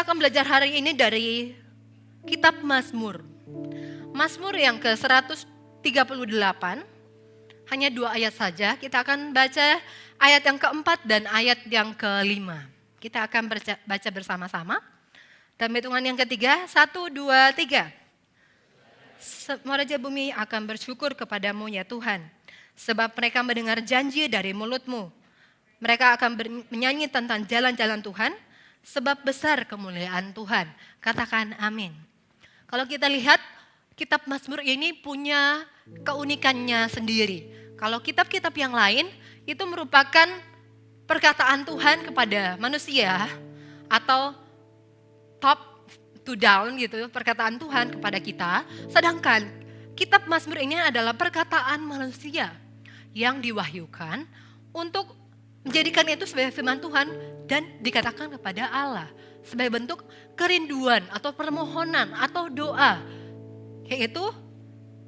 akan belajar hari ini dari kitab Mazmur. Mazmur yang ke-138, hanya 2 ayat saja. Kita akan baca ayat yang keempat dan ayat yang kelima. Kita akan baca bersama-sama. Dan hitungan yang ketiga, 1, 2, 3. Semua raja bumi akan bersyukur kepadamu ya Tuhan, sebab mereka mendengar janji dari mulutmu. Mereka akan menyanyi tentang jalan-jalan Tuhan, sebab besar kemuliaan Tuhan. Katakan amin. Kalau kita lihat, kitab Mazmur ini punya keunikannya sendiri. Kalau kitab-kitab yang lain, itu merupakan perkataan Tuhan kepada manusia, atau top to down gitu, perkataan Tuhan kepada kita. Sedangkan kitab Mazmur ini adalah perkataan manusia yang diwahyukan untuk menjadikan itu sebagai firman Tuhan dan dikatakan kepada Allah sebagai bentuk kerinduan atau permohonan atau doa, yaitu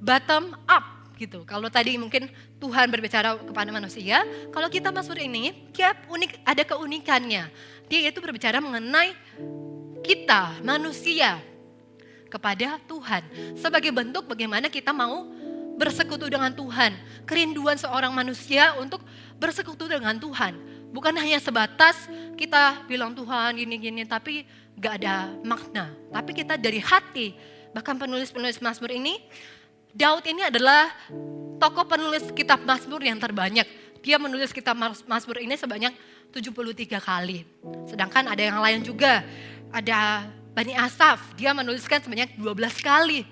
bottom up gitu. Kalau tadi mungkin Tuhan berbicara kepada manusia, kalau kitab Mazmur ini ada keunikannya. Dia itu berbicara mengenai kita, manusia, kepada Tuhan. Sebagai bentuk bagaimana kita mau bersekutu dengan Tuhan. Kerinduan seorang manusia untuk bersekutu dengan Tuhan. Bukan hanya sebatas kita bilang Tuhan gini-gini, tapi gak ada makna. Tapi kita dari hati, bahkan penulis-penulis Mazmur ini, Daud ini adalah tokoh penulis kitab Mazmur yang terbanyak. Dia menulis kitab Mazmur ini sebanyak 73 kali. Sedangkan ada yang lain juga. Ada Bani Asaf, dia menuliskan sebanyak 12 kali.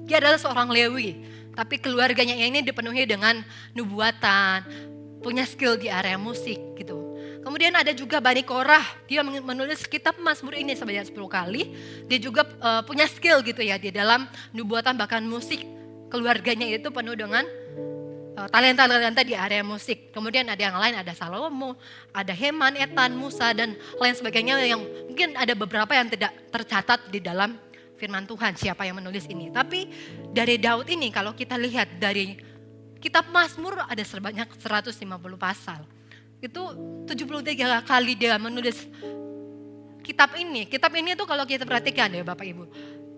Dia adalah seorang Lewi, tapi keluarganya ini dipenuhi dengan nubuatan, punya skill di area musik gitu. Kemudian ada juga Bani Korah, dia menulis kitab Mazmur ini sebanyak 10 kali. Dia juga punya skill gitu ya di dalam nubuatan bahkan musik. Keluarganya itu penuh dengan talenta-talenta di area musik. Kemudian ada yang lain, ada Salomo, ada Heman, Etan, Musa, dan lain sebagainya yang mungkin ada beberapa yang tidak tercatat di dalam firman Tuhan siapa yang menulis ini. Tapi dari Daud ini kalau kita lihat dari kitab Mazmur ada sebanyak 150 pasal. Itu 73 kali dia menulis kitab ini. Kitab ini tuh kalau kita perhatikan ya Bapak Ibu,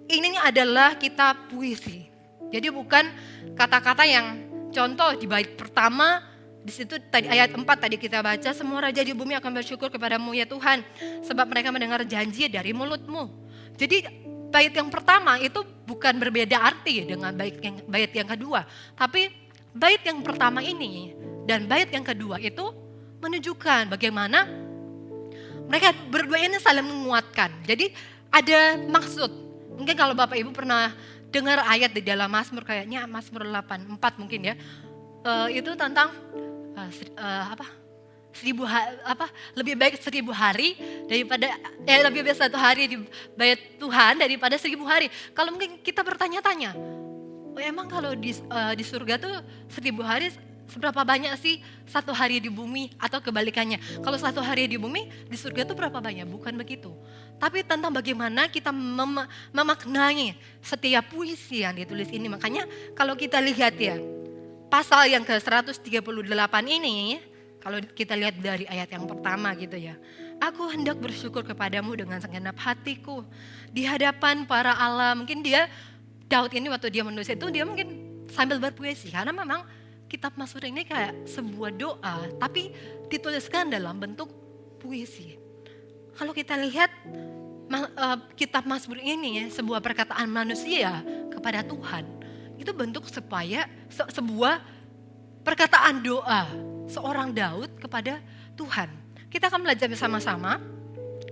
ini adalah kitab puisi. Jadi bukan kata-kata yang contoh di bait pertama, di situ tadi ayat 4 tadi kita baca, semua raja di bumi akan bersyukur kepadamu ya Tuhan, sebab mereka mendengar janji dari mulutmu. Jadi bait yang pertama itu bukan berbeda arti dengan bait yang kedua, tapi bait yang pertama ini dan bait yang kedua itu menunjukkan bagaimana mereka berdua ini saling menguatkan. Jadi ada maksud. Mungkin kalau Bapak Ibu pernah dengar ayat di dalam Mazmur, kayaknya Mazmur 84 mungkin ya, itu tentang lebih baik 1000 hari daripada lebih baik 1 hari di bait Tuhan daripada 1000 hari. Kalau mungkin kita bertanya-tanya, emang kalau di surga tuh 1000 hari seberapa banyak sih 1 hari di bumi, atau kebalikannya. Kalau 1 hari di bumi, di surga itu berapa banyak? Bukan begitu. Tapi tentang bagaimana kita memaknai setiap puisi yang ditulis ini. Makanya kalau kita lihat ya, pasal yang ke-138 ini, kalau kita lihat dari ayat yang pertama gitu ya. Aku hendak bersyukur kepadamu dengan segenap hatiku di hadapan para Allah. Mungkin Daud ini waktu dia menulis itu, dia mungkin sambil berpuisi. Karena memang kitab Mazmur ini kayak sebuah doa, tapi dituliskan dalam bentuk puisi. Kalau kita lihat kitab Mazmur ini ya, sebuah perkataan manusia kepada Tuhan, itu bentuk sebuah perkataan doa seorang Daud kepada Tuhan. Kita akan belajar bersama-sama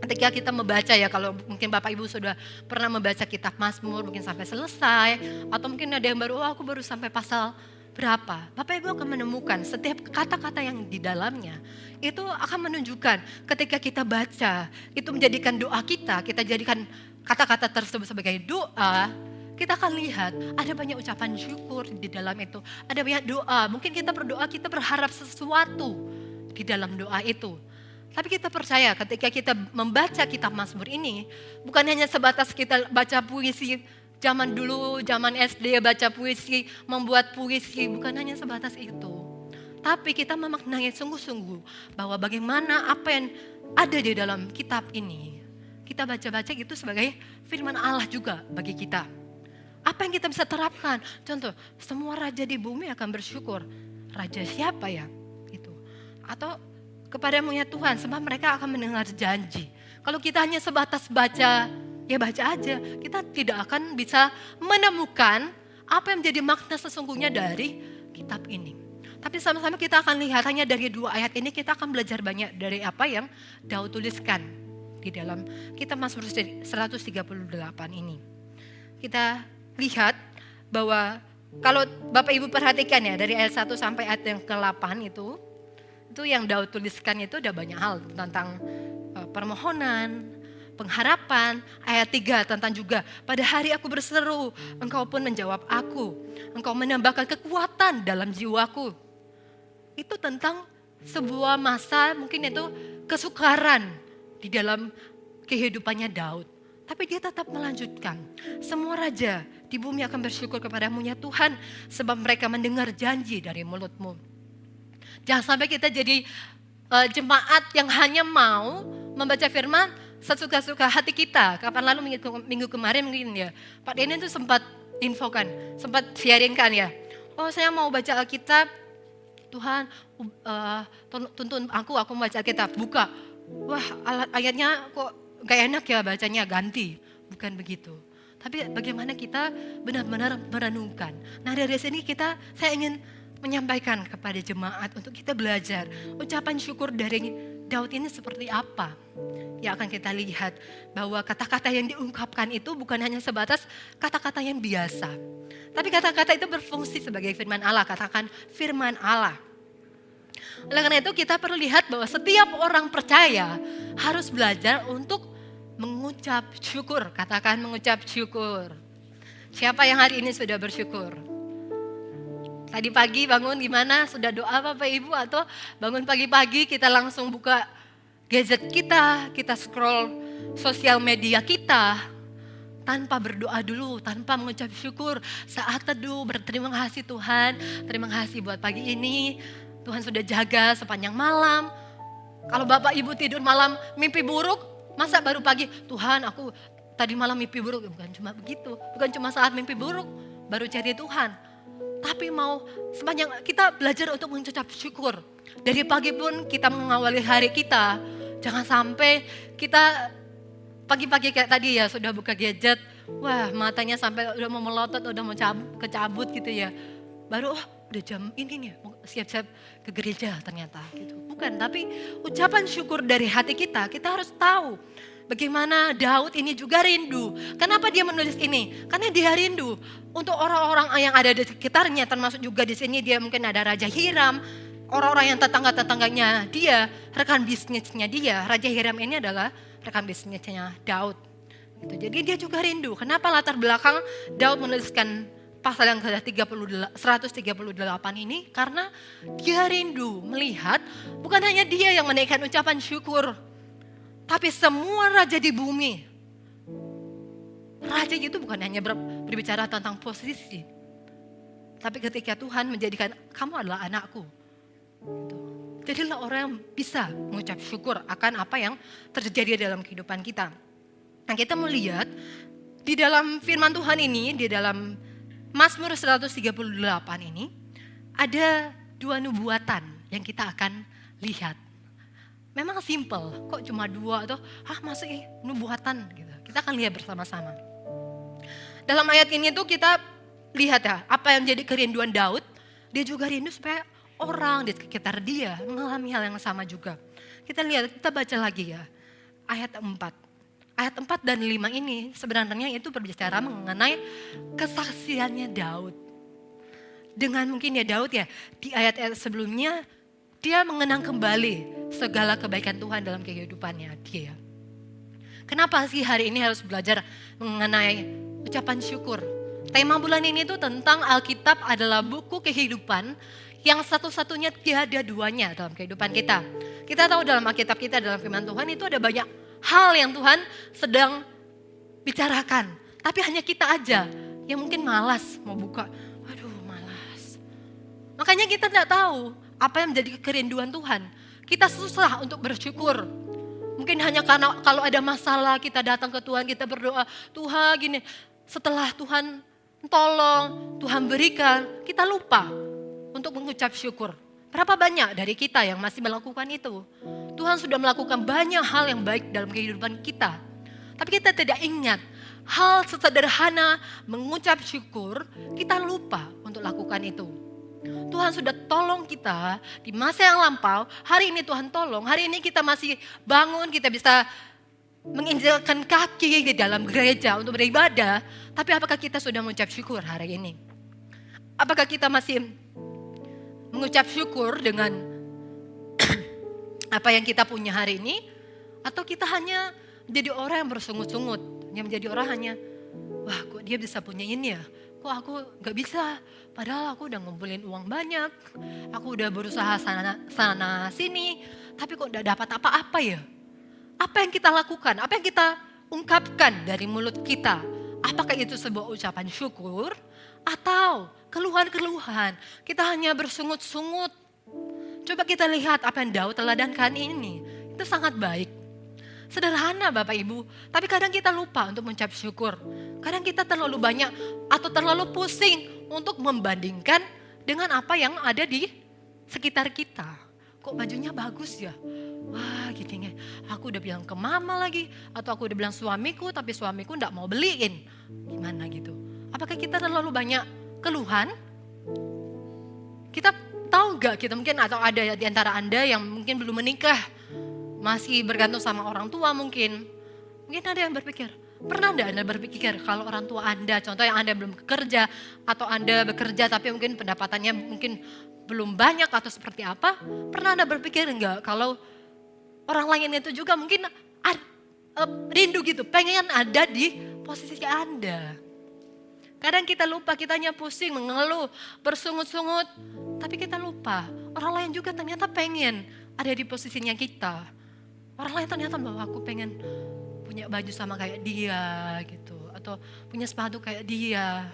ketika kita membaca ya, kalau mungkin Bapak Ibu sudah pernah membaca kitab Mazmur mungkin sampai selesai, atau mungkin ada yang baru, aku baru sampai pasal berapa, Bapak Ibu akan menemukan setiap kata-kata yang di dalamnya itu akan menunjukkan ketika kita baca, itu menjadikan doa kita jadikan kata-kata tersebut sebagai doa, kita akan lihat ada banyak ucapan syukur di dalam itu, ada banyak doa. Mungkin kita berdoa, kita berharap sesuatu di dalam doa itu. Tapi kita percaya ketika kita membaca kitab Mazmur ini, bukan hanya sebatas kita baca puisi. Zaman dulu, zaman SD baca puisi, membuat puisi, bukan hanya sebatas itu. Tapi kita memaknai sungguh-sungguh bahwa bagaimana apa yang ada di dalam kitab ini, kita baca-baca itu sebagai firman Allah juga bagi kita. Apa yang kita bisa terapkan? Contoh, semua raja di bumi akan bersyukur. Raja siapa ya? Itu. Atau kepadamu ya Tuhan, sebab mereka akan mendengar janji. Kalau kita hanya sebatas baca, ya baca aja. Kita tidak akan bisa menemukan apa yang menjadi makna sesungguhnya dari kitab ini. Tapi sama-sama kita akan lihat hanya dari 2 ayat ini kita akan belajar banyak dari apa yang Daud tuliskan di dalam kitab Mazmur 138 ini. Kita lihat bahwa kalau Bapak Ibu perhatikan ya dari ayat 1 sampai ayat yang ke-8 itu yang Daud tuliskan itu udah banyak hal tentang permohonan, pengharapan. Ayat 3 tentang juga pada hari aku berseru, engkau pun menjawab aku. Engkau menambahkan kekuatan dalam jiwaku. Itu tentang sebuah masa mungkin itu kesukaran di dalam kehidupannya Daud. Tapi dia tetap melanjutkan. Semua raja di bumi akan bersyukur kepadamu ya Tuhan, sebab mereka mendengar janji dari mulutmu. Jangan sampai kita jadi jemaat yang hanya mau membaca firman sesuka-suka hati kita. Kapan lalu minggu kemarin mungkin ya, Pak Denny itu sempat infokan, sempat sharingkan ya. Oh saya mau baca Alkitab, Tuhan tuntun aku membaca Alkitab, buka. Wah ayatnya kok gak enak ya bacanya, ganti. Bukan begitu. Tapi bagaimana kita benar-benar merenungkan. Nah dari sini saya ingin menyampaikan kepada jemaat untuk kita belajar. Ucapan syukur dari Daud ini seperti apa? Ya akan kita lihat bahwa kata-kata yang diungkapkan itu bukan hanya sebatas kata-kata yang biasa. Tapi kata-kata itu berfungsi sebagai firman Allah. Katakan firman Allah. Oleh karena itu kita perlu lihat bahwa setiap orang percaya harus belajar untuk mengucap syukur. Katakan mengucap syukur. Siapa yang hari ini sudah bersyukur? Tadi pagi bangun gimana? Sudah doa Bapak Ibu? Atau bangun pagi-pagi kita langsung buka gadget kita scroll sosial media kita tanpa berdoa dulu, tanpa mengucap syukur. Saat teduh berterima kasih Tuhan, terima kasih buat pagi ini. Tuhan sudah jaga sepanjang malam. Kalau Bapak Ibu tidur malam mimpi buruk, masa baru pagi, Tuhan aku tadi malam mimpi buruk. Bukan cuma begitu, bukan cuma saat mimpi buruk baru cari Tuhan. Tapi mau sepanjang kita belajar untuk mengucap syukur. Dari pagi pun kita mengawali hari kita. Jangan sampai kita pagi-pagi kayak tadi ya sudah buka gadget. Wah matanya sampai udah mau melotot, udah mau kecabut gitu ya. Baru udah jam ini nih siap-siap ke gereja ternyata gitu. Bukan, tapi ucapan syukur dari hati kita harus tahu. Bagaimana Daud ini juga rindu. Kenapa dia menulis ini? Karena dia rindu untuk orang-orang yang ada di sekitarnya, termasuk juga di sini dia mungkin ada Raja Hiram, orang-orang yang tetangga-tetangganya dia, rekan bisnisnya dia. Raja Hiram ini adalah rekan bisnisnya Daud. Gitu. Jadi dia juga rindu. Kenapa latar belakang Daud menuliskan pasal yang ke-138 ini? Karena dia rindu melihat bukan hanya dia yang menaikkan ucapan syukur, tapi semua raja di bumi. Raja itu bukan hanya berbicara tentang posisi. Tapi ketika Tuhan menjadikan kamu adalah anakku. Jadilah orang yang bisa mengucap syukur akan apa yang terjadi dalam kehidupan kita. Nah kita melihat di dalam firman Tuhan ini, di dalam Mazmur 138 ini, ada 2 nubuatan yang kita akan lihat. Memang simple, kok cuma 2 atau masih nubuatan gitu. Kita akan lihat bersama-sama. Dalam ayat ini tuh kita lihat ya, apa yang menjadi kerinduan Daud, dia juga rindu supaya orang di sekitar dia mengalami hal yang sama juga. Kita lihat, kita baca lagi ya, ayat 4. Ayat 4 dan 5 ini sebenarnya itu berbicara mengenai kesaksiannya Daud. Dengan mungkin ya Daud ya, di ayat-ayat sebelumnya, dia mengenang kembali segala kebaikan Tuhan dalam kehidupannya dia. Kenapa sih hari ini harus belajar mengenai ucapan syukur? Tema bulan ini tuh tentang Alkitab adalah buku kehidupan yang satu-satunya tiada duanya dalam kehidupan kita. Kita tahu dalam Alkitab kita, dalam firman Tuhan itu ada banyak hal yang Tuhan sedang bicarakan. Tapi hanya kita aja yang mungkin malas mau buka. Aduh malas. Makanya kita tidak tahu apa yang menjadi kerinduan Tuhan. Kita susah untuk bersyukur. Mungkin hanya karena kalau ada masalah kita datang ke Tuhan, kita berdoa, Tuhan gini. Setelah Tuhan tolong, Tuhan berikan, kita lupa untuk mengucap syukur. Berapa banyak dari kita yang masih melakukan itu? Tuhan sudah melakukan banyak hal yang baik dalam kehidupan kita. Tapi kita tidak ingat hal sesederhana mengucap syukur, kita lupa untuk lakukan itu. Tuhan sudah tolong kita di masa yang lampau, hari ini Tuhan tolong, hari ini kita masih bangun, kita bisa menginjakkan kaki di dalam gereja untuk beribadah. Tapi apakah kita sudah mengucap syukur hari ini? Apakah kita masih mengucap syukur dengan apa yang kita punya hari ini? Atau kita hanya menjadi orang yang bersungut-sungut, yang menjadi orang hanya, wah kok dia bisa punya ini ya, kok aku gak bisa, padahal aku udah ngumpulin uang banyak, aku udah berusaha sana sini, tapi kok gak dapat apa-apa ya. Apa yang kita lakukan, apa yang kita ungkapkan dari mulut kita, apakah itu sebuah ucapan syukur atau keluhan-keluhan, kita hanya bersungut-sungut. Coba kita lihat apa yang Daud teladankan ini, itu sangat baik. Sederhana Bapak Ibu, tapi kadang kita lupa untuk mengucap syukur. Kadang kita terlalu banyak atau terlalu pusing untuk membandingkan dengan apa yang ada di sekitar kita. Kok bajunya bagus ya? Wah gini, aku udah bilang ke mama lagi, atau aku udah bilang suamiku, tapi suamiku gak mau beliin. Gimana gitu? Apakah kita terlalu banyak keluhan? Kita tahu gak kita mungkin, atau ada di antara Anda yang mungkin belum menikah, masih bergantung sama orang tua mungkin. Mungkin ada yang berpikir, pernah enggak Anda berpikir kalau orang tua Anda, contoh yang Anda belum bekerja, atau Anda bekerja tapi mungkin pendapatannya mungkin belum banyak atau seperti apa, pernah Anda berpikir enggak kalau orang lain itu juga mungkin rindu gitu, pengen ada di posisi Anda. Kadang kita lupa, kita hanya pusing, mengeluh, bersungut-sungut, tapi kita lupa orang lain juga ternyata pengen ada di posisinya kita. Orang lain ternyata bahwa aku pengen punya baju sama kayak dia gitu. Atau punya sepatu kayak dia.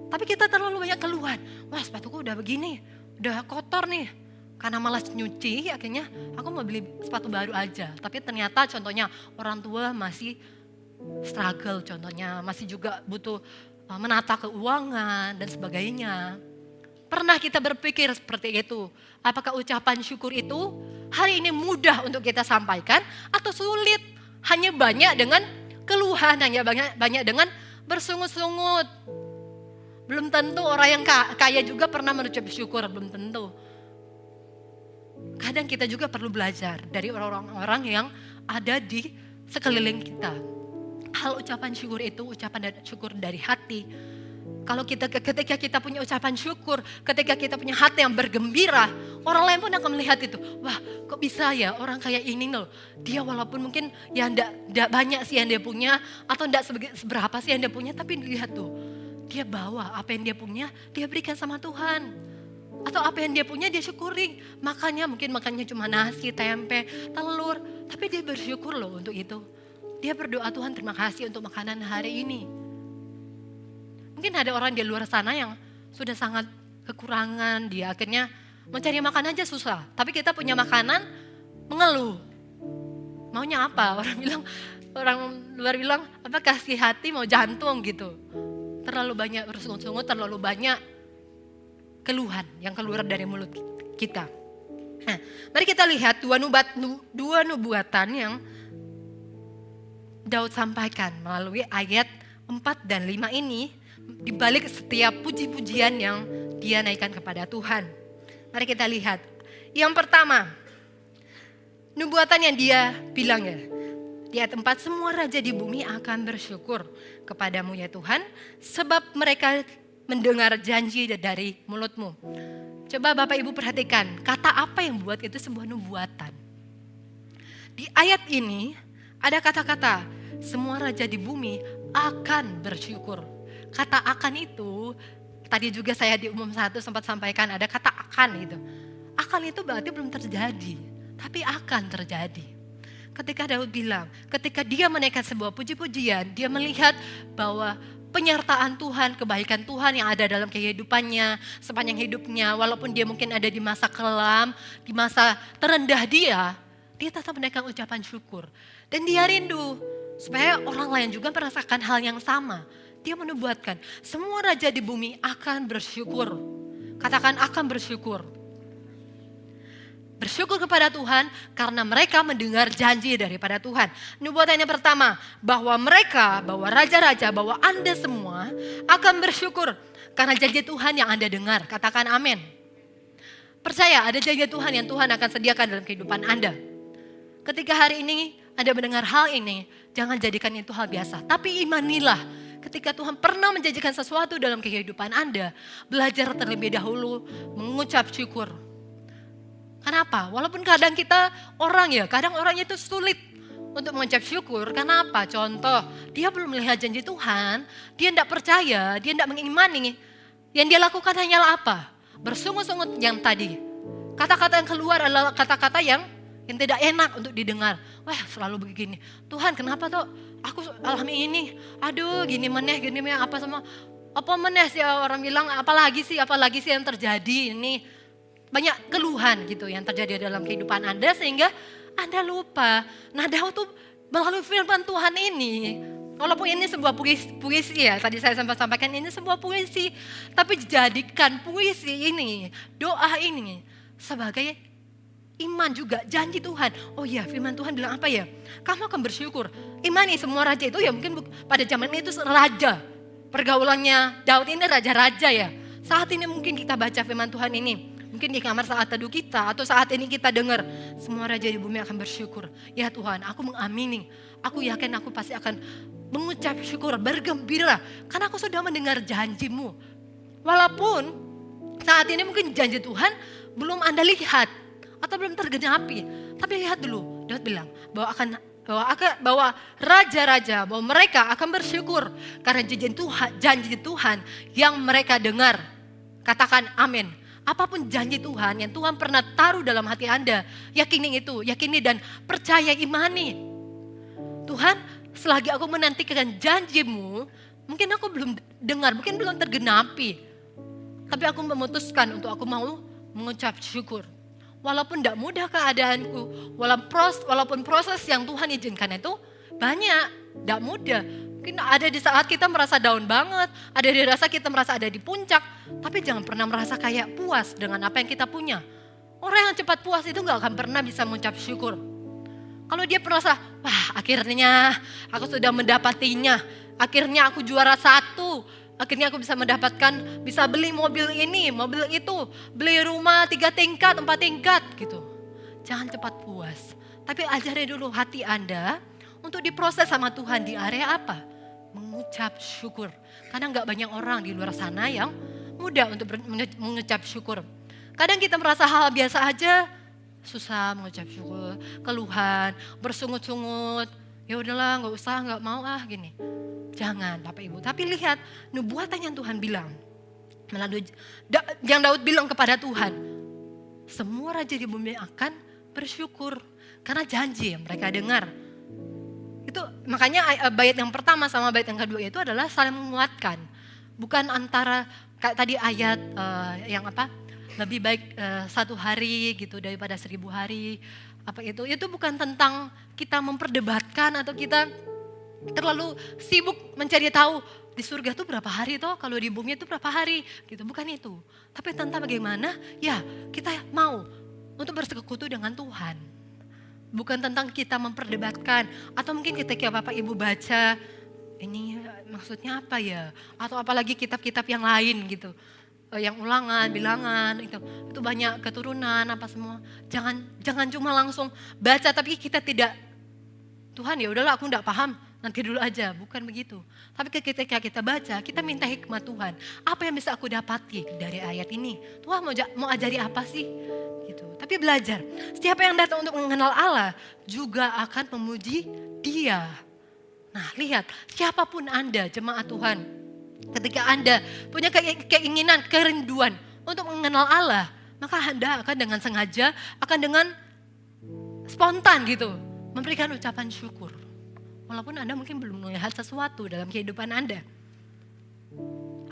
Tapi kita terlalu banyak keluhan. Wah sepatuku udah begini, udah kotor nih. Karena malas nyuci akhirnya aku mau beli sepatu baru aja. Tapi ternyata contohnya orang tua masih struggle contohnya. Masih juga butuh menata keuangan dan sebagainya. Pernah kita berpikir seperti itu? Apakah ucapan syukur itu hari ini mudah untuk kita sampaikan atau sulit? Hanya banyak dengan keluhan, hanya banyak dengan bersungut-sungut. Belum tentu orang yang kaya juga pernah mengucap syukur, belum tentu. Kadang kita juga perlu belajar dari orang-orang yang ada di sekeliling kita. Hal ucapan syukur itu ucapan syukur dari hati. Kalau ketika kita punya ucapan syukur, ketika kita punya hati yang bergembira, orang lain pun akan melihat itu. Wah, kok bisa ya orang kayak ini loh. Dia walaupun mungkin ya enggak banyak sih yang dia punya, atau enggak seberapa sih yang dia punya, tapi lihat tuh. Dia bawa apa yang dia punya, dia berikan sama Tuhan. Atau apa yang dia punya dia syukuri. Makannya cuma nasi, tempe, telur, tapi dia bersyukur loh untuk itu. Dia berdoa, Tuhan terima kasih untuk makanan hari ini. Mungkin ada orang di luar sana yang sudah sangat kekurangan, dia akhirnya mencari makan aja susah. Tapi kita punya makanan, mengeluh. Maunya apa? Orang luar bilang, apa kasih hati mau jantung gitu. Terlalu banyak bersungut-sungut, terlalu banyak keluhan yang keluar dari mulut kita. Nah, mari kita lihat dua nubuatan yang Daud sampaikan melalui ayat 4 dan 5 ini. Di balik setiap puji-pujian yang dia naikkan kepada Tuhan. Mari kita lihat. Yang pertama, nubuatan yang dia bilang ya. Di ayat 4, semua raja di bumi akan bersyukur kepadamu ya Tuhan. Sebab mereka mendengar janji dari mulutmu. Coba Bapak Ibu perhatikan, kata apa yang buat itu sebuah nubuatan. Di ayat ini ada kata-kata, semua raja di bumi akan bersyukur. Kata akan itu, tadi juga saya di umum 1 sempat sampaikan ada kata akan gitu. Akan itu berarti belum terjadi, tapi akan terjadi. Ketika Daud bilang, ketika dia menaikkan sebuah puji-pujian, dia melihat bahwa penyertaan Tuhan, kebaikan Tuhan yang ada dalam kehidupannya, sepanjang hidupnya, walaupun dia mungkin ada di masa kelam, di masa terendah dia dia tetap menaikkan ucapan syukur. Dan dia rindu supaya orang lain juga merasakan hal yang sama. Dia menubuatkan, semua raja di bumi akan bersyukur. Katakan akan bersyukur. Bersyukur kepada Tuhan karena mereka mendengar janji daripada Tuhan. Nubuatan yang pertama, bahwa raja-raja, bahwa Anda semua akan bersyukur karena janji Tuhan yang Anda dengar. Katakan amin. Percaya ada janji Tuhan yang Tuhan akan sediakan dalam kehidupan Anda. Ketika hari ini Anda mendengar hal ini, jangan jadikan itu hal biasa. Tapi imanilah, ketika Tuhan pernah menjanjikan sesuatu dalam kehidupan Anda, belajar terlebih dahulu mengucap syukur. Kenapa? Walaupun kadang kadang orang itu sulit untuk mengucap syukur. Kenapa? Contoh, dia belum melihat janji Tuhan, dia tidak percaya, dia tidak mengimani. Yang dia lakukan hanyalah apa? Bersungut-sungut yang tadi. Kata-kata yang keluar adalah kata-kata yang tidak enak untuk didengar. Wah, selalu begini. Tuhan, kenapa toh aku alami ini? Aduh, gini meneh apa semua. Apa meneh sih orang bilang, apalagi sih yang terjadi ini. Banyak keluhan gitu yang terjadi dalam kehidupan Anda sehingga Anda lupa. Nah, Daud tuh melalui firman Tuhan ini, walaupun ini sebuah puisi ya, tadi saya sampaikan ini sebuah puisi, tapi jadikan puisi ini, doa ini sebagai iman juga, janji Tuhan. Oh iya, firman Tuhan bilang apa ya? Kamu akan bersyukur. Imani semua raja itu ya mungkin pada zaman itu raja. Pergaulannya Daud ini raja-raja ya. Saat ini mungkin kita baca firman Tuhan ini. Mungkin di kamar saat teduh kita atau saat ini kita dengar semua raja di bumi akan bersyukur. Ya Tuhan, aku mengamini. Aku yakin aku pasti akan mengucap syukur, bergembira. Karena aku sudah mendengar janji-Mu. Walaupun saat ini mungkin janji Tuhan belum Anda lihat atau belum tergenapi. Tapi lihat dulu, Daud bilang bahwa raja-raja, bahwa mereka akan bersyukur karena janji Tuhan yang mereka dengar. Katakan amin. Apapun janji Tuhan yang Tuhan pernah taruh dalam hati Anda, yakini dan percaya, imani. Tuhan, selagi aku menantikan janji-Mu, mungkin aku belum dengar, mungkin belum tergenapi. Tapi aku memutuskan untuk aku mau mengucap syukur. Walaupun tidak mudah keadaanku, walaupun proses yang Tuhan izinkan itu banyak, tidak mudah. Mungkin ada di saat kita merasa down banget, ada di rasa kita merasa ada di puncak, tapi jangan pernah merasa kayak puas dengan apa yang kita punya. Orang yang cepat puas itu gak akan pernah bisa mengucap syukur. Kalau dia merasa, wah akhirnya aku sudah mendapatinya, akhirnya aku juara 1, akhirnya aku bisa beli mobil ini, mobil itu, beli rumah 3 tingkat, 4 tingkat gitu. Jangan cepat puas, tapi ajari dulu hati Anda untuk diproses sama Tuhan di area apa? Mengucap syukur. Karena gak banyak orang di luar sana yang mudah untuk mengucap syukur. Kadang kita merasa hal biasa aja, susah mengucap syukur, keluhan, bersungut-sungut. Ya udahlah, gak mau gini. Jangan Bapak Ibu, tapi lihat nubuatan yang Tuhan bilang. Melalui yang Daud bilang kepada Tuhan, semua raja di bumi akan bersyukur karena janji yang mereka dengar. Itu makanya bait yang pertama sama bait yang kedua itu adalah saling menguatkan. Bukan antara kayak tadi ayat yang lebih baik 1 hari gitu daripada 1000 hari. Itu bukan tentang kita memperdebatkan atau kita terlalu sibuk mencari tahu di surga itu berapa hari toh, kalau di bumi itu berapa hari gitu. Bukan itu. Tapi tentang bagaimana ya kita mau untuk bersekutu dengan Tuhan. Bukan tentang kita memperdebatkan atau mungkin ketika Bapak Ibu baca ini maksudnya apa ya, atau apalagi kitab-kitab yang lain gitu, yang ulangan, bilangan itu banyak keturunan apa semua. Jangan cuma langsung baca tapi kita tidak, Tuhan ya udahlah aku enggak paham, nanti dulu aja, bukan begitu. Tapi ketika kita baca, kita minta hikmat Tuhan. Apa yang bisa aku dapati dari ayat ini? Tuhan mau ajari apa sih? Gitu. Tapi belajar, siapa yang datang untuk mengenal Allah juga akan memuji Dia. Nah lihat, siapapun Anda jemaat Tuhan, ketika Anda punya keinginan, kerinduan untuk mengenal Allah, maka Anda akan dengan sengaja, akan dengan spontan gitu, memberikan ucapan syukur. Walaupun Anda mungkin belum melihat sesuatu dalam kehidupan Anda.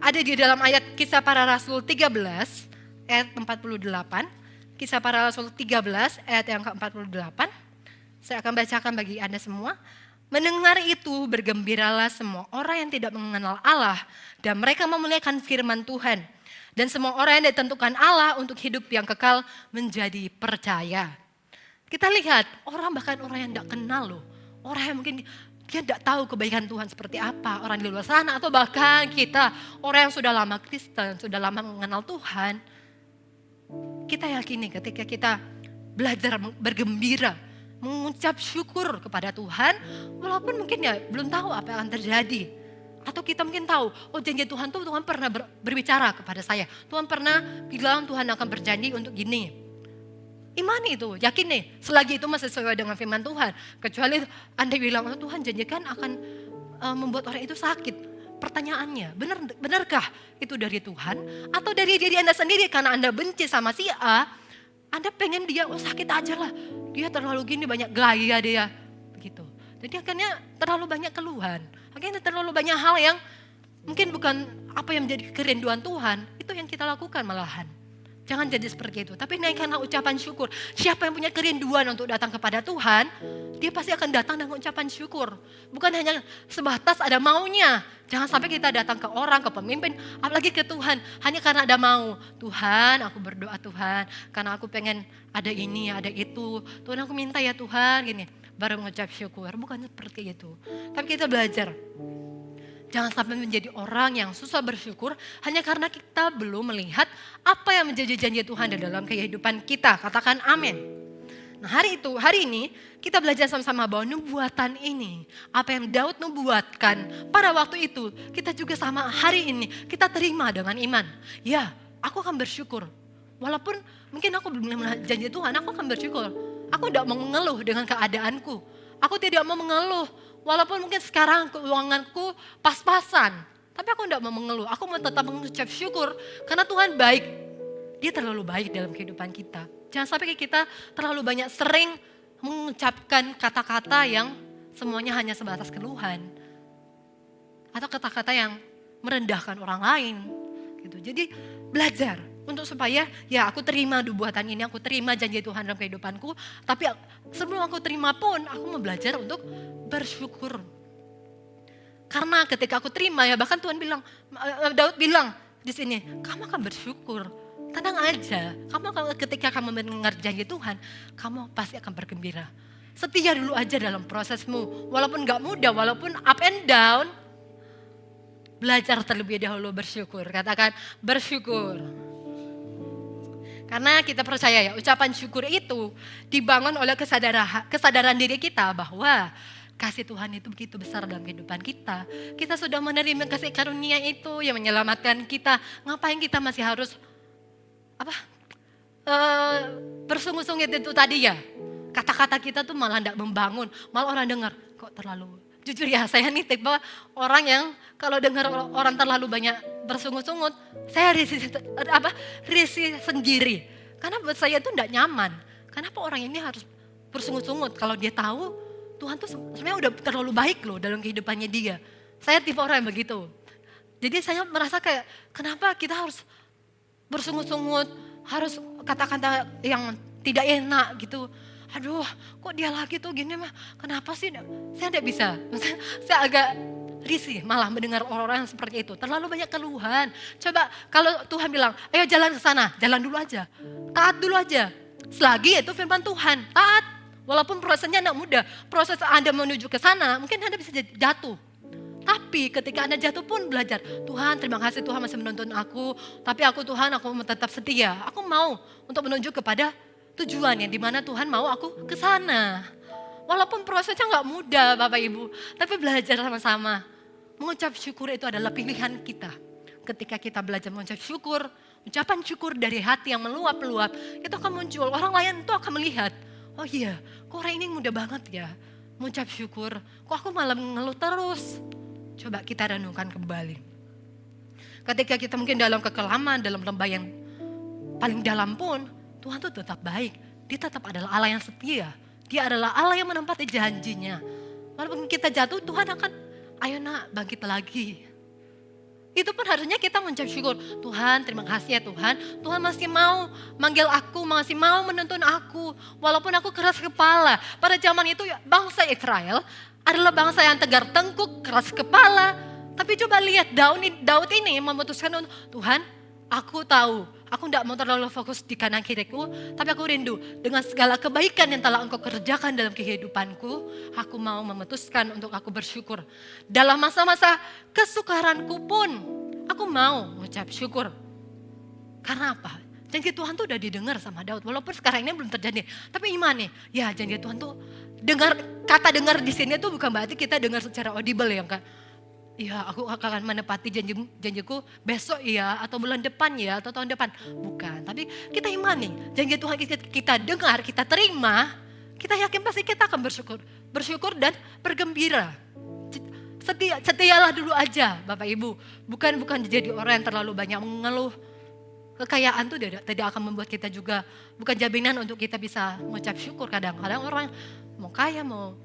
Ada di dalam ayat Kisah Para Rasul 13 ayat 48. Kisah Para Rasul 13 ayat yang ke-48. Saya akan bacakan bagi Anda semua. Mendengar itu bergembiralah semua orang yang tidak mengenal Allah dan mereka memuliakan firman Tuhan. Dan semua orang yang ditentukan Allah untuk hidup yang kekal menjadi percaya. Kita lihat bahkan orang yang tidak kenal loh. Orang yang mungkin dia tidak tahu kebaikan Tuhan seperti apa. Orang di luar sana atau bahkan kita orang yang sudah lama Kristen, sudah lama mengenal Tuhan. Kita yakini ketika kita belajar bergembira, mengucap syukur kepada Tuhan, walaupun mungkin ya belum tahu apa yang akan terjadi. Atau kita mungkin tahu, janji Tuhan tuh Tuhan pernah berbicara kepada saya. Tuhan pernah bilang Tuhan akan berjanji untuk gini. Imani itu, yakin nih, selagi itu masih sesuai dengan firman Tuhan. Kecuali Anda bilang, Tuhan janjikan akan membuat orang itu sakit. Pertanyaannya, benarkah itu dari Tuhan? Atau dari diri Anda sendiri karena Anda benci sama si A, Anda pengen dia, sakit aja lah. Dia terlalu gini, banyak gaya dia. Begitu. Jadi akhirnya terlalu banyak keluhan. Akhirnya terlalu banyak hal yang mungkin bukan apa yang menjadi kerinduan Tuhan. Itu yang kita lakukan malahan. Jangan jadi seperti itu. Tapi naikkanlah ucapan syukur. Siapa yang punya kerinduan untuk datang kepada Tuhan, dia pasti akan datang dengan ucapan syukur. Bukan hanya sebatas ada maunya. Jangan sampai kita datang ke orang, ke pemimpin, apalagi ke Tuhan. Hanya karena ada mau. Tuhan, aku berdoa Tuhan. Karena aku pengen ada ini, ada itu. Tuhan aku minta ya Tuhan, gini. Baru mengucap syukur. Bukan seperti itu. Tapi kita belajar. Jangan sampai menjadi orang yang susah bersyukur hanya karena kita belum melihat apa yang menjadi janji Tuhan di dalam kehidupan kita. Katakan amin. Nah hari ini kita belajar sama-sama bahwa nubuatan ini, apa yang Daud nubuatkan pada waktu itu, kita juga sama hari ini, kita terima dengan iman. Ya, aku akan bersyukur. Walaupun mungkin aku belum melihat janji Tuhan, aku akan bersyukur. Aku tidak mau mengeluh dengan keadaanku. Aku tidak mau mengeluh. Walaupun mungkin sekarang keuanganku pas-pasan. Tapi aku tidak mau mengeluh. Aku mau tetap mengucap syukur. Karena Tuhan baik. Dia terlalu baik dalam kehidupan kita. Jangan sampai kita terlalu banyak sering mengucapkan kata-kata yang semuanya hanya sebatas keluhan. Atau kata-kata yang merendahkan orang lain. Gitu. Jadi belajar. Untuk supaya ya aku terima nubuatan ini, aku terima janji Tuhan dalam kehidupanku. Tapi sebelum aku terima pun aku mau belajar untuk bersyukur. Karena ketika aku terima ya bahkan Tuhan bilang, Daud bilang di sini, kamu akan bersyukur. Tenang aja, ketika kamu mendengar janji Tuhan, kamu pasti akan bergembira. Setia dulu aja dalam prosesmu, walaupun gak mudah, walaupun up and down. Belajar terlebih dahulu bersyukur, katakan bersyukur. Karena kita percaya ya ucapan syukur itu dibangun oleh kesadaran diri kita bahwa kasih Tuhan itu begitu besar dalam kehidupan kita. Kita sudah menerima kasih karunia itu yang menyelamatkan kita. Ngapain kita masih harus bersungut-sungut itu tadi ya. Kata-kata kita tuh malah tidak membangun. Malah orang dengar kok terlalu. Jujur ya saya nih tipe orang yang kalau dengar orang terlalu banyak bersungut-sungut, saya risih sendiri. Karena buat saya itu tidak nyaman. Kenapa orang ini harus bersungut-sungut kalau dia tahu Tuhan tuh sebenarnya udah terlalu baik loh dalam kehidupannya dia. Saya tipe orang yang begitu. Jadi saya merasa kayak kenapa kita harus bersungut-sungut, harus kata-kata yang tidak enak gitu. Aduh, kok dia lagi tuh gini mah, kenapa sih? Saya tidak bisa, saya agak risih malah mendengar orang-orang seperti itu. Terlalu banyak keluhan. Coba kalau Tuhan bilang, ayo jalan ke sana, jalan dulu aja. Taat dulu aja. Selagi itu firman Tuhan, taat. Walaupun prosesnya tidak mudah, proses Anda menuju ke sana, mungkin Anda bisa jatuh. Tapi ketika Anda jatuh pun belajar, Tuhan terima kasih Tuhan masih menuntun aku. Tapi aku Tuhan, aku mau tetap setia. Aku mau untuk menuju kepada tujuannya di mana Tuhan mau aku ke sana. Walaupun prosesnya nggak mudah Bapak Ibu, tapi belajar sama-sama. Mengucap syukur itu adalah pilihan kita. Ketika kita belajar mengucap syukur, ucapan syukur dari hati yang meluap-luap, itu akan muncul. Orang lain itu akan melihat, oh iya, kok orang ini mudah banget ya mengucap syukur. Kok aku malah mengeluh terus. Coba kita renungkan kembali. Ketika kita mungkin dalam kekelaman, dalam lembah yang paling dalam pun, Tuhan itu tetap baik. Dia tetap adalah Allah yang setia. Dia adalah Allah yang menempati janjinya. Walaupun kita jatuh, Tuhan akan, ayo nak bangkit lagi. Itu pun harusnya kita mengucap syukur. Tuhan, terima kasih ya Tuhan. Tuhan masih mau manggil aku, masih mau menuntun aku. Walaupun aku keras kepala. Pada zaman itu bangsa Israel adalah bangsa yang tegar tengkuk, keras kepala. Tapi coba lihat Daud ini memutuskan untuk, Tuhan, aku tahu, aku tidak mau terlalu fokus di kanan kiriku, tapi aku rindu dengan segala kebaikan yang telah engkau kerjakan dalam kehidupanku, aku mau memutuskan untuk aku bersyukur. Dalam masa-masa kesukaranku pun, aku mau mengucap syukur. Karena apa? Janji Tuhan tuh udah didengar sama Daud, walaupun sekarang ini belum terjadi. Tapi iman nih, ya janji Tuhan tuh dengar, kata dengar di sini tuh bukan berarti kita dengar secara audible ya kan. Iya, aku akan menepati janjiku besok ya, atau bulan depan ya, atau tahun depan. Bukan, tapi kita imani, janji Tuhan kita dengar, kita terima, kita yakin pasti kita akan bersyukur dan bergembira. Setialah dulu aja Bapak Ibu, bukan jadi orang yang terlalu banyak mengeluh. Kekayaan itu tidak akan membuat kita juga, bukan jaminan untuk kita bisa mengucap syukur. Kadang-kadang orang mau kaya, mau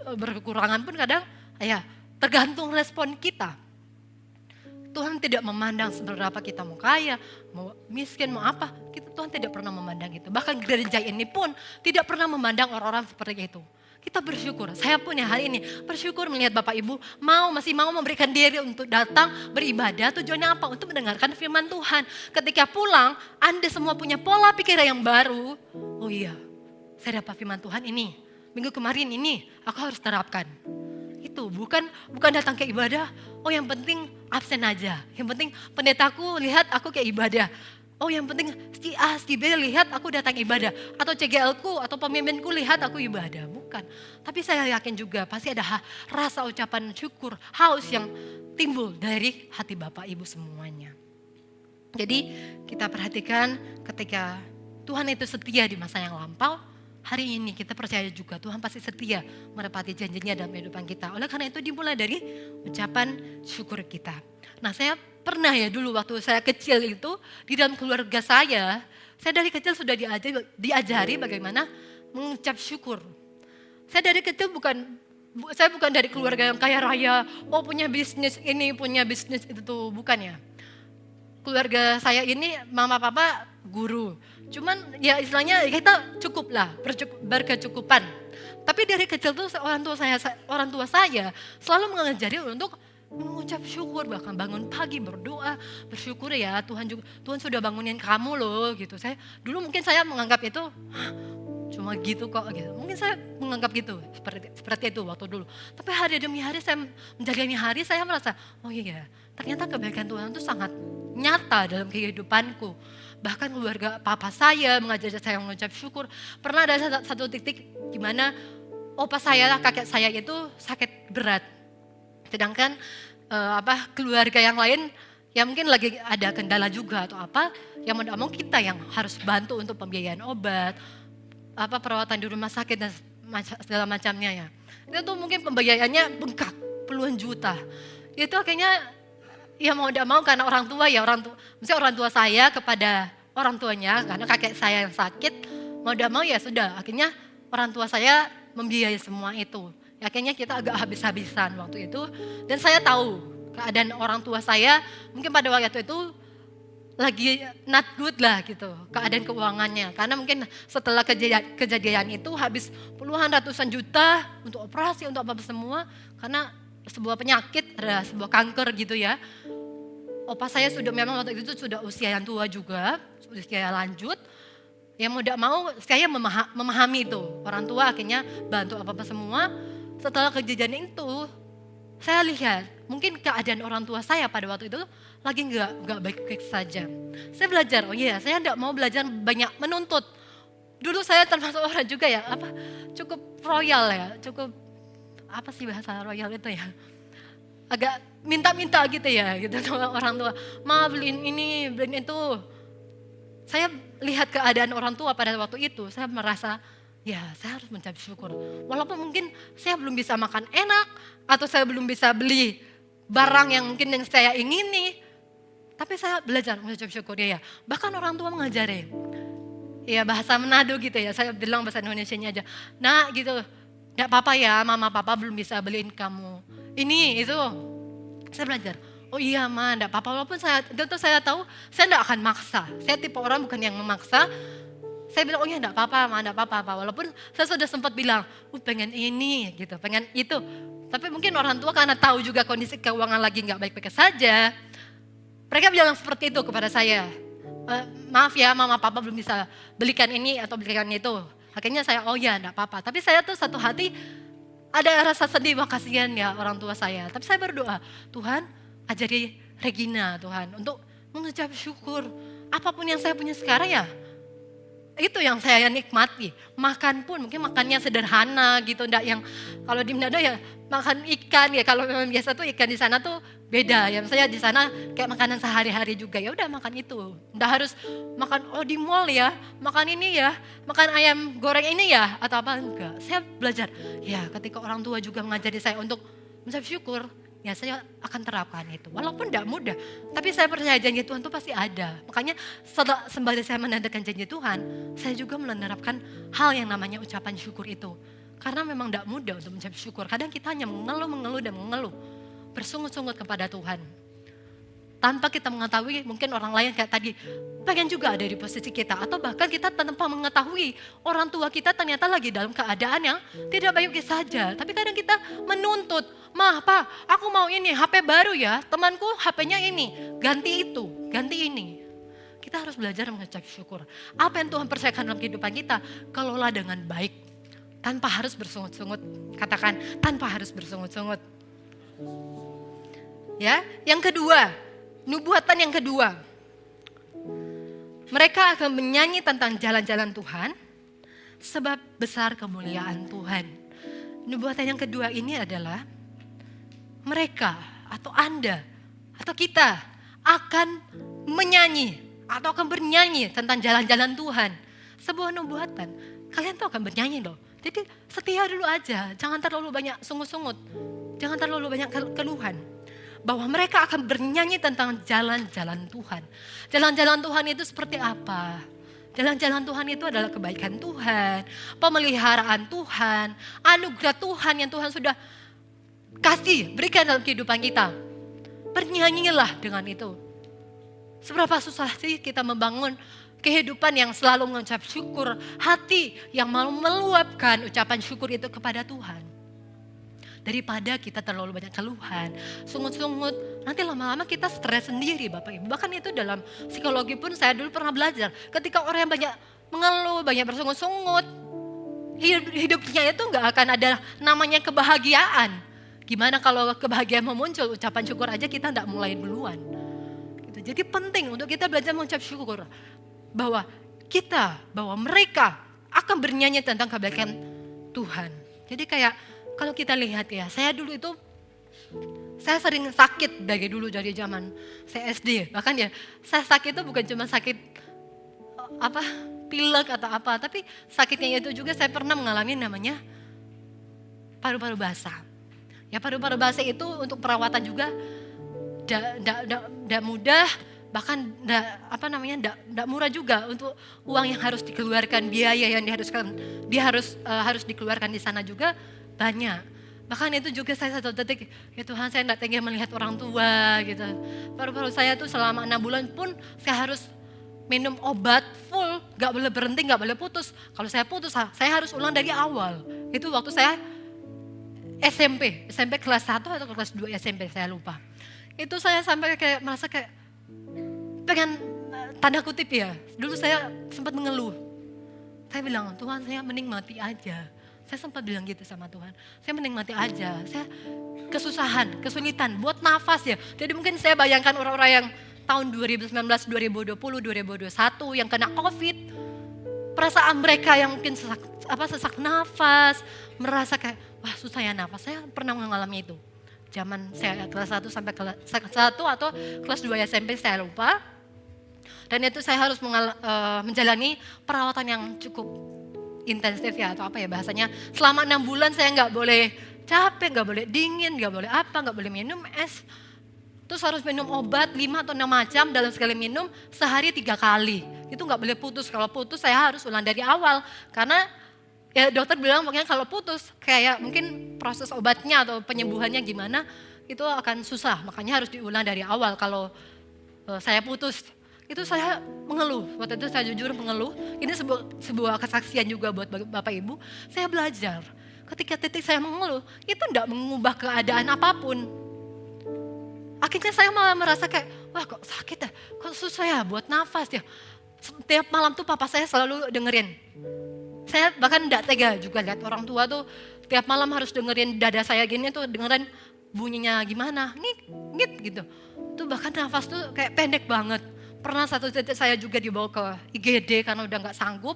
berkekurangan pun kadang ya tergantung respon kita. Tuhan tidak memandang seberapa kita mau kaya, mau miskin, mau apa. Tuhan tidak pernah memandang itu. Bahkan gereja ini pun tidak pernah memandang orang-orang seperti itu. Kita bersyukur. Saya pun ya hari ini bersyukur melihat Bapak Ibu masih mau memberikan diri untuk datang beribadah. Tujuannya apa? Untuk mendengarkan firman Tuhan. Ketika pulang, Anda semua punya pola pikir yang baru. Oh iya, saya dapat firman Tuhan ini. Minggu kemarin ini, aku harus terapkan. Itu bukan datang ke ibadah, oh yang penting absen aja. Yang penting pendetaku lihat aku ke ibadah. Oh yang penting si A, si B lihat aku datang ibadah. Atau CGL-ku atau pemimpinku lihat aku ibadah. Bukan. Tapi saya yakin juga pasti ada rasa ucapan syukur, haus yang timbul dari hati Bapak Ibu semuanya. Jadi kita perhatikan ketika Tuhan itu setia di masa yang lampau, hari ini kita percaya juga Tuhan pasti setia menepati janjinya dalam kehidupan kita. Oleh karena itu dimulai dari ucapan syukur kita. Nah saya pernah ya dulu waktu saya kecil itu di dalam keluarga saya dari kecil sudah diajari bagaimana mengucap syukur. Saya dari kecil bukan dari keluarga yang kaya raya, oh punya bisnis ini, punya bisnis itu tuh, bukan ya. Keluarga saya ini mama papa guru. Cuman ya istilahnya kita cukup lah, berkecukupan. Tapi dari kecil tuh orang tua saya selalu mengajari untuk mengucap syukur, bahkan bangun pagi berdoa, bersyukur ya Tuhan sudah bangunin kamu loh gitu. Dulu mungkin saya menganggap itu cuma gitu kok gitu. Mungkin saya menganggap gitu seperti itu waktu dulu. Tapi hari demi hari saya menjalani hari saya merasa, oh iya, ternyata kebaikan Tuhan itu sangat nyata dalam kehidupanku. Bahkan keluarga papa saya mengajari saya mengucap syukur. Pernah ada satu titik di mana opa saya, kakek saya itu sakit berat. Sedangkan keluarga yang lain yang mungkin lagi ada kendala juga atau apa, yang mau kita yang harus bantu untuk pembiayaan obat, perawatan di rumah sakit dan segala macamnya ya. Itu tuh mungkin pembiayaannya bengkak puluhan juta. Itu akhirnya ya mau tidak mau karena misalnya orang tua saya kepada orang tuanya, karena kakek saya yang sakit, mau tidak mau ya sudah, akhirnya orang tua saya membiayai semua itu. Ya, akhirnya kita agak habis-habisan waktu itu, dan saya tahu keadaan orang tua saya mungkin pada waktu itu lagi not good lah gitu, keadaan keuangannya. Karena mungkin setelah kejadian itu habis puluhan ratusan juta untuk operasi, untuk apa semua, karena sebuah penyakit, ada sebuah kanker gitu ya. Opa saya memang waktu itu sudah usia yang tua juga, usia lanjut. Yang mau tidak mau saya memahami itu. Orang tua akhirnya bantu apa-apa semua. Setelah kejadian itu, saya lihat mungkin keadaan orang tua saya pada waktu itu lagi nggak baik-baik saja. Saya belajar, oh iya saya tidak mau belajar banyak menuntut. Dulu saya termasuk orang juga ya, cukup royal ya, cukup apa sih bahasa royal itu ya, agak minta-minta gitu ya, gitu sama orang tua. Ma beliin ini, beliin itu. Saya lihat keadaan orang tua pada waktu itu, saya merasa ya saya harus mengucap syukur. Walaupun mungkin saya belum bisa makan enak, atau saya belum bisa beli barang yang mungkin yang saya ingini, tapi saya belajar mengucap syukur ya. Bahkan orang tua mengajari, ya bahasa Manado gitu ya, saya bilang bahasa Indonesianya aja. Nah gitu, gak apa-apa ya mama papa belum bisa beliin kamu ini itu. Saya belajar, oh iya Ma, enggak apa-apa. Walaupun saya tahu saya enggak akan maksa. Saya tipe orang bukan yang memaksa. Saya bilang, oh iya enggak apa-apa Ma, enggak apa-apa. Walaupun saya sudah sempat bilang, pengen ini gitu, pengen itu. Tapi mungkin orang tua karena tahu juga kondisi keuangan lagi enggak baik-baik saja. Mereka bilang seperti itu kepada saya. Maaf ya Mama Papa belum bisa belikan ini atau belikan itu. Akhirnya saya, oh ya enggak apa-apa. Tapi saya tuh satu hati ada rasa sedih, wah kasihan ya orang tua saya. Tapi saya berdoa, Tuhan ajari Regina Tuhan untuk mengucap syukur. Apapun yang saya punya sekarang ya, itu yang saya nikmati. Makan pun mungkin makannya sederhana gitu, enggak yang kalau di Manado ya makan ikan ya, kalau memang biasa tuh ikan di sana tuh beda ya. Saya di sana kayak makanan sehari-hari juga, ya udah makan itu. Enggak harus makan di mall ya, makan ini ya, makan ayam goreng ini ya atau apa enggak. Saya belajar ya ketika orang tua juga mengajari saya untuk mengucap syukur, ya saya akan terapkan itu. Walaupun tidak mudah, tapi saya percaya janji Tuhan itu pasti ada. Makanya sembari saya menandakan janji Tuhan, saya juga menerapkan hal yang namanya ucapan syukur itu. Karena memang tidak mudah untuk mengucap syukur. Kadang kita hanya mengeluh dan mengeluh. Bersungut-sungut kepada Tuhan. Tanpa kita mengetahui, mungkin orang lain kayak tadi, pengen juga ada di posisi kita. Atau bahkan kita tanpa mengetahui, orang tua kita ternyata lagi dalam keadaan yang tidak baik saja. Tapi kadang kita menuntut, Ma, Pa, aku mau ini, HP baru ya, temanku HP-nya ini, ganti itu, ganti ini. Kita harus belajar mengucap syukur. Apa yang Tuhan percayakan dalam kehidupan kita, kelola dengan baik. Tanpa harus bersungut-sungut, katakan tanpa harus bersungut-sungut. Ya, yang kedua, nubuatan yang kedua. Mereka akan menyanyi tentang jalan-jalan Tuhan, sebab besar kemuliaan Tuhan. Nubuatan yang kedua ini adalah mereka atau Anda atau kita akan menyanyi atau akan bernyanyi tentang jalan-jalan Tuhan. Sebuah nubuatan, kalian tuh akan bernyanyi loh. Jadi setia dulu aja, jangan terlalu banyak sungut-sungut, jangan terlalu banyak keluhan. Bahwa mereka akan bernyanyi tentang jalan-jalan Tuhan. Jalan-jalan Tuhan itu seperti apa? Jalan-jalan Tuhan itu adalah kebaikan Tuhan, pemeliharaan Tuhan, anugerah Tuhan yang Tuhan sudah kasih, berikan dalam kehidupan kita. Bernyanyilah dengan itu. Seberapa susah sih kita membangun kehidupan yang selalu mengucap syukur, hati yang mau meluapkan ucapan syukur itu kepada Tuhan. Daripada kita terlalu banyak keluhan, sungut-sungut, nanti lama-lama kita stres sendiri Bapak Ibu. Bahkan itu dalam psikologi pun saya dulu pernah belajar. Ketika orang yang banyak mengeluh, banyak bersungut-sungut, hidupnya itu gak akan ada namanya kebahagiaan. Gimana kalau kebahagiaan mau muncul, ucapan syukur aja kita gak mulai duluan. Gitu. Jadi penting untuk kita belajar mengucap syukur. Bahwa mereka akan bernyanyi tentang kebaikan Tuhan. Jadi kayak kalau kita lihat ya, saya dulu itu, saya sering sakit dari zaman saya SD. Bahkan ya, saya sakit itu bukan cuma sakit pilek atau apa, tapi sakitnya itu juga saya pernah mengalami namanya paru-paru basah. Ya paru-paru basah itu untuk perawatan juga tidak mudah. Bahkan enggak murah juga untuk uang yang harus dikeluarkan, biaya yang harus dikeluarkan di sana juga banyak. Bahkan itu juga saya satu detik, ya Tuhan saya enggak tega melihat orang tua gitu. Paru-paru saya tuh selama 6 bulan pun saya harus minum obat full, enggak boleh berhenti, enggak boleh putus. Kalau saya putus, saya harus ulang dari awal. Itu waktu saya SMP kelas 1 atau kelas 2 SMP saya lupa. Itu saya sampai kayak merasa kayak pengen tanda kutip ya, dulu saya sempat mengeluh. Saya bilang, Tuhan saya mending mati aja. Saya sempat bilang gitu sama Tuhan, saya mending mati aja. Saya kesulitan buat nafas ya. Jadi mungkin saya bayangkan orang-orang yang tahun 2019, 2020, 2021 yang kena COVID. Perasaan mereka yang mungkin sesak nafas, merasa kayak, wah susah ya nafas. Saya pernah mengalami itu. Zaman saya kelas 1 sampai kelas 1 atau kelas 2 SMP saya lupa. Dan itu saya harus menjalani perawatan yang cukup intensif ya atau apa ya bahasanya. Selama 6 bulan saya nggak boleh capek, nggak boleh dingin, nggak boleh apa, nggak boleh minum es. Terus harus minum obat 5 atau 6 macam dalam sekali minum sehari 3 kali. Itu nggak boleh putus, kalau putus saya harus ulang dari awal. Karena ya dokter bilang pokoknya kalau putus kayak mungkin proses obatnya atau penyembuhannya gimana, itu akan susah. Makanya harus diulang dari awal. Kalau saya putus, itu saya mengeluh. Waktu itu saya jujur mengeluh. Ini sebuah kesaksian juga buat Bapak Ibu. Saya belajar. Ketika titik saya mengeluh, itu tidak mengubah keadaan apapun. Akhirnya saya malah merasa kayak, wah kok sakit ya, kok susah ya buat nafas ya. Setiap malam tuh papa saya selalu dengerin. Saya bahkan tidak tega juga lihat orang tua tuh tiap malam harus dengerin dada saya gini tuh, dengerin bunyinya gimana, ngit gitu. Tuh bahkan nafas tuh kayak pendek banget. Pernah satu titik saya juga dibawa ke IGD karena udah gak sanggup.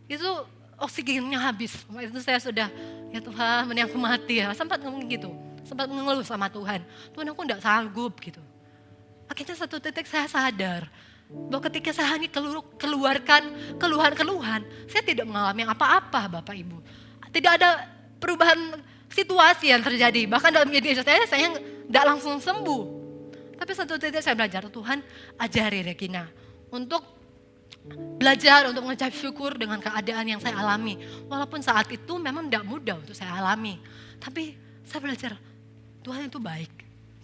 Itu oksigennya habis. Itu saya sudah, ya Tuhan mending aku mati ya. Sempat ngomong gitu, sempat mengeluh sama Tuhan. Tuhan aku gak sanggup gitu. Akhirnya satu titik saya sadar bahwa ketika saya hanya keluarkan keluhan-keluhan, saya tidak mengalami apa-apa Bapak Ibu. Tidak ada perubahan situasi yang terjadi. Bahkan dalam hidup saya tidak langsung sembuh. Tapi satu titik saya belajar, Tuhan ajari Regina untuk belajar untuk mengucap syukur dengan keadaan yang saya alami. Walaupun saat itu memang tidak mudah untuk saya alami. Tapi saya belajar, Tuhan itu baik.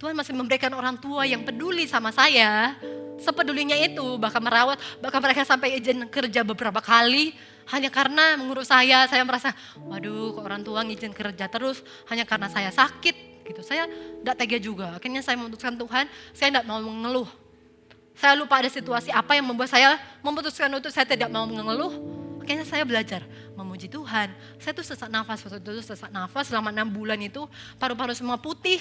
Tuhan masih memberikan orang tua yang peduli sama saya. Sepedulinya itu, bahkan merawat, bahkan mereka sampai izin kerja beberapa kali. Hanya karena mengurus saya merasa, waduh kok orang tua ngizin kerja terus hanya karena saya sakit. Gitu. Saya tidak tega juga. Akhirnya saya memutuskan Tuhan, saya tidak mau mengeluh. Saya lupa ada situasi apa yang membuat saya memutuskan untuk saya tidak mau mengeluh. Akhirnya saya belajar memuji Tuhan. Saya tuh sesak nafas, waktu itu sesak nafas selama 6 bulan itu paru-paru semua putih.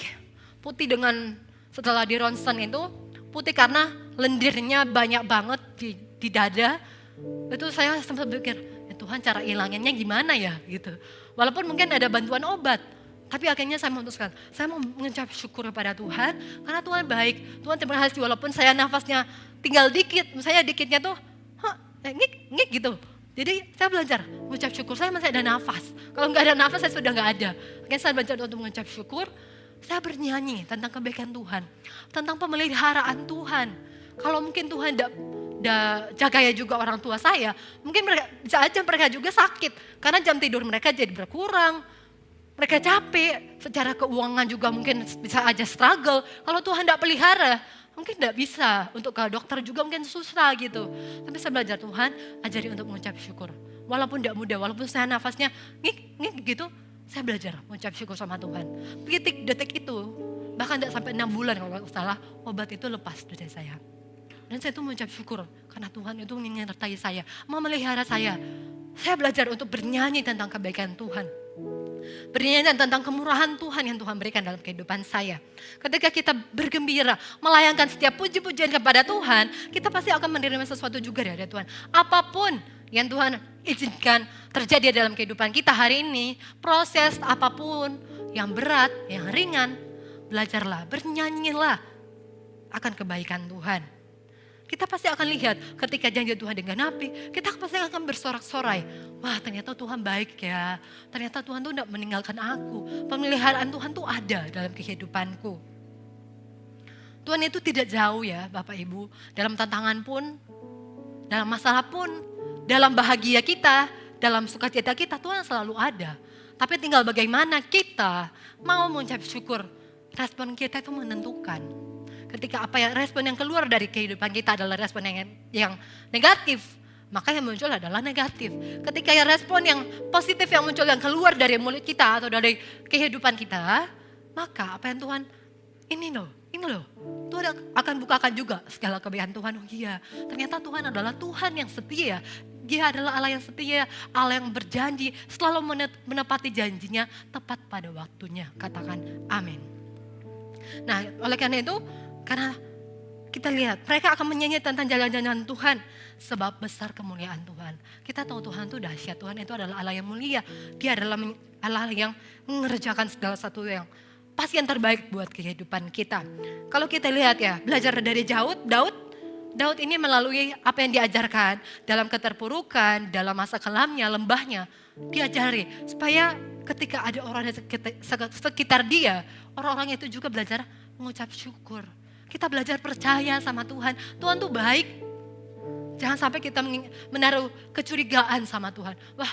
Putih dengan setelah di ronsen itu putih karena lendirnya banyak banget di dada. Itu saya sempat berpikir, ya Tuhan cara hilanginnya gimana ya gitu. Walaupun mungkin ada bantuan obat. Tapi akhirnya saya memutuskan, saya mau mengucap syukur kepada Tuhan, karena Tuhan baik. Tuhan terima kasih walaupun saya nafasnya tinggal dikit, misalnya dikitnya tuh, ngik gitu. Jadi saya belajar mengucap syukur, saya masih ada nafas. Kalau nggak ada nafas saya sudah nggak ada. Akhirnya saya belajar untuk mengucap syukur, saya bernyanyi tentang kebaikan Tuhan, tentang pemeliharaan Tuhan. Kalau mungkin Tuhan tidak jaga ya juga orang tua saya, mungkin bisa aja mereka juga sakit, karena jam tidur mereka jadi berkurang. Mereka capek, secara keuangan juga mungkin bisa aja struggle. Kalau Tuhan tidak pelihara, mungkin tidak bisa. Untuk ke dokter juga mungkin susah gitu. Tapi saya belajar Tuhan, ajari untuk mengucap syukur. Walaupun tidak mudah, walaupun saya nafasnya ngik gitu, saya belajar mengucap syukur sama Tuhan. Detik itu, bahkan tidak sampai 6 bulan kalau tidak salah, obat itu lepas dari saya. Dan saya itu mengucap syukur, karena Tuhan itu menyertai saya, memelihara saya. Saya belajar untuk bernyanyi tentang kebaikan Tuhan. Bernyanyi tentang kemurahan Tuhan yang Tuhan berikan dalam kehidupan saya. Ketika kita bergembira, melayangkan setiap puji-pujian kepada Tuhan, kita pasti akan menerima sesuatu juga dari Tuhan. Apapun yang Tuhan izinkan terjadi dalam kehidupan kita hari ini, proses apapun yang berat, yang ringan, belajarlah, bernyanyilah akan kebaikan Tuhan. Kita pasti akan lihat ketika janji Tuhan digenapi, kita pasti akan bersorak-sorai. Wah ternyata Tuhan baik ya, ternyata Tuhan tuh tidak meninggalkan aku. Pemeliharaan Tuhan tuh ada dalam kehidupanku. Tuhan itu tidak jauh ya Bapak Ibu, dalam tantangan pun, dalam masalah pun, dalam bahagia kita, dalam sukacita kita, Tuhan selalu ada. Tapi tinggal bagaimana kita mau mengucap syukur, respon kita itu menentukan. Ketika apa yang respon yang keluar dari kehidupan kita adalah respon yang negatif, maka yang muncul adalah negatif. Ketika yang respon yang positif yang muncul yang keluar dari mulut kita atau dari kehidupan kita, maka apa yang Tuhan ini loh, Tuhan akan bukakan juga segala kebaikan Tuhan. Oh iya, ternyata Tuhan adalah Tuhan yang setia. Dia adalah Allah yang setia, Allah yang berjanji, selalu menepati janjinya tepat pada waktunya. Katakan amin. Nah, oleh karena itu, karena kita lihat mereka akan menyanyi tentang jalan-jalan Tuhan sebab besar kemuliaan Tuhan. Kita tahu Tuhan itu dahsyat, Tuhan itu adalah Allah yang mulia. Dia adalah Allah yang mengerjakan segala sesuatu yang pasti yang terbaik buat kehidupan kita. Kalau kita lihat ya, belajar dari Daud ini melalui apa yang diajarkan dalam keterpurukan, dalam masa kelamnya, lembahnya, diajari supaya ketika ada orang di sekitar dia, orang-orang itu juga belajar mengucap syukur. Kita belajar percaya sama Tuhan. Tuhan tuh baik. Jangan sampai kita menaruh kecurigaan sama Tuhan. Wah,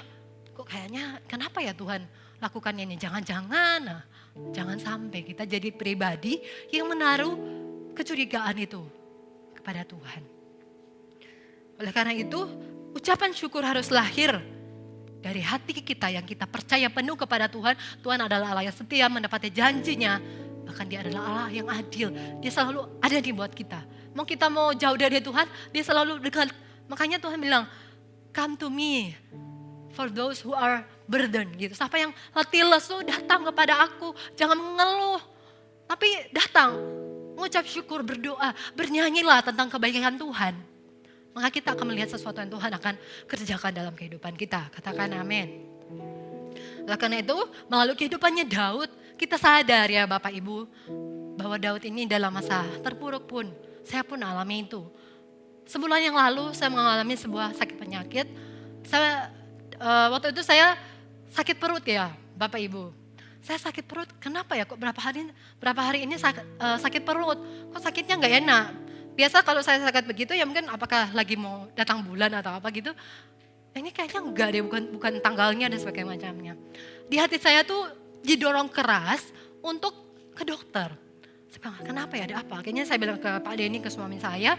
kok kayaknya kenapa ya Tuhan lakukan ini. Jangan-jangan, jangan sampai kita jadi pribadi yang menaruh kecurigaan itu kepada Tuhan. Oleh karena itu, ucapan syukur harus lahir dari hati kita yang kita percaya penuh kepada Tuhan. Tuhan adalah Allah yang setia menepati janjinya. Bahkan dia adalah Allah yang adil. Dia selalu ada di buat kita. Mau kita mau jauh dari Tuhan, dia selalu dekat. Makanya Tuhan bilang, come to me for those who are burdened. Gitu. Siapa yang letih lesu datang kepada aku. Jangan mengeluh. Tapi datang, mengucap syukur, berdoa, bernyanyilah tentang kebaikan Tuhan. Maka kita akan melihat sesuatu yang Tuhan akan kerjakan dalam kehidupan kita. Katakan amin. Oleh karena itu, melalui kehidupannya Daud, kita sadar ya Bapak Ibu, bahwa Daud ini dalam masa terpuruk pun, saya pun alami itu. Sebulan yang lalu saya mengalami sebuah sakit penyakit. Waktu itu saya sakit perut ya Bapak Ibu. Saya sakit perut, kenapa ya kok berapa hari ini sakit perut, kok sakitnya gak enak. Biasa kalau saya sakit begitu ya mungkin apakah lagi mau datang bulan atau apa gitu. Ini kayaknya enggak deh, bukan tanggalnya dan sebagainya macamnya. Di hati saya tuh didorong keras untuk ke dokter. Saya bilang, kenapa ya, ada apa? Akhirnya saya bilang ke Pak Denny, ke suami saya,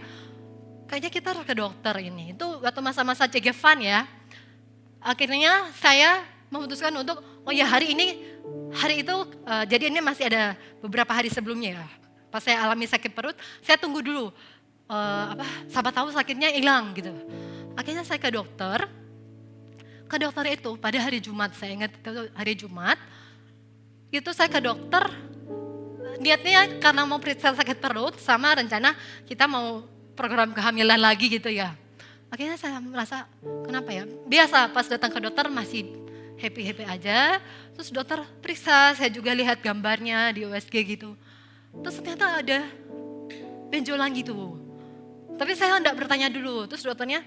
kayaknya kita harus ke dokter ini. Itu waktu masa-masa cegevan ya. Akhirnya saya memutuskan untuk, oh ya hari itu, jadi ini masih ada beberapa hari sebelumnya ya. Pas saya alami sakit perut, saya tunggu dulu, siapa tahu sakitnya hilang gitu. Akhirnya saya ke dokter itu pada hari Jumat, saya ingat itu hari Jumat, itu saya ke dokter, niatnya karena mau periksa sakit perut sama rencana kita mau program kehamilan lagi gitu ya. Akhirnya saya merasa, kenapa ya, biasa pas datang ke dokter masih happy-happy aja, terus dokter periksa, saya juga lihat gambarnya di USG gitu. Terus ternyata ada benjolan gitu. Tapi saya enggak bertanya dulu. Terus dokternya,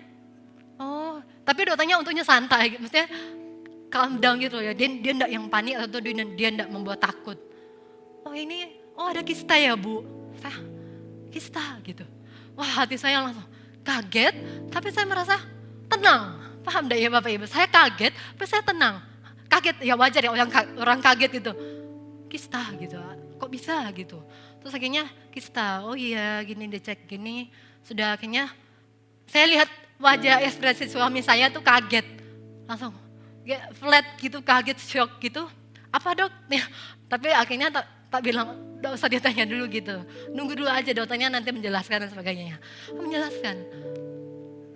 tapi dokternya untungnya santai. Maksudnya calm down gitu ya. Dia enggak yang panik atau dia enggak membuat takut. Ada kista ya Bu. Saya, kista gitu. Wah hati saya langsung kaget. Tapi saya merasa tenang. Paham enggak ya Bapak Ibu? Saya kaget, tapi saya tenang. Kaget ya wajar ya orang kaget gitu. Kista gitu. Kok bisa gitu. Terus akhirnya kista, oh iya gini dicek gini. Sudah akhirnya saya lihat wajah ekspresi suami saya tuh kaget. Langsung flat gitu, kaget, shock gitu. Apa dok? Ya, tapi akhirnya tak bilang, gak usah ditanya dulu gitu. Nunggu dulu aja dokternya nanti menjelaskan dan sebagainya. Menjelaskan.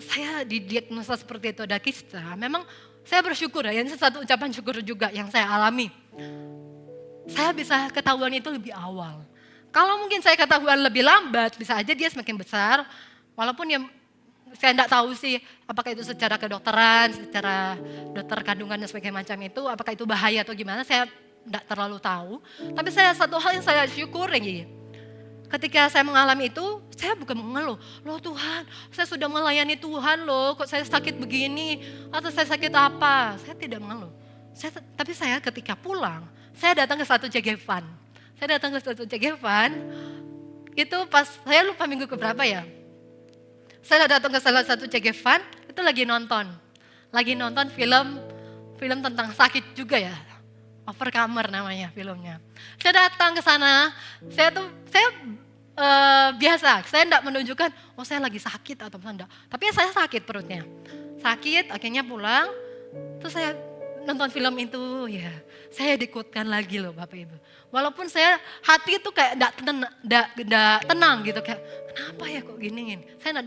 Saya didiagnosa seperti itu ada kista. Memang saya bersyukur ya, ini satu ucapan syukur juga yang saya alami. Saya bisa ketahuan itu lebih awal. Kalau mungkin saya ketahuan lebih lambat, bisa aja dia semakin besar. Walaupun ya saya tidak tahu sih apakah itu secara kedokteran, secara dokter kandungan dan sebagainya macam itu, apakah itu bahaya atau gimana, saya tidak terlalu tahu. Tapi satu hal yang saya syukuri, ketika saya mengalami itu, saya bukan mengeluh. Loh Tuhan, saya sudah melayani Tuhan loh, kok saya sakit begini, atau saya sakit apa. Saya tidak mengeluh. Tapi saya ketika pulang, saya datang ke satu cegevan. Itu pas, saya lupa minggu keberapa ya. Saya datang ke salah satu cegevan, itu lagi nonton film tentang sakit juga ya. Overcomer namanya filmnya. Saya datang ke sana, saya biasa, saya enggak menunjukkan, saya lagi sakit atau enggak. Tapi saya sakit perutnya. Sakit, akhirnya pulang, terus saya nonton film itu, ya saya dikuatkan lagi loh Bapak Ibu. Walaupun saya hati itu kayak enggak tenang gitu, kayak kenapa ya kok gini. Saya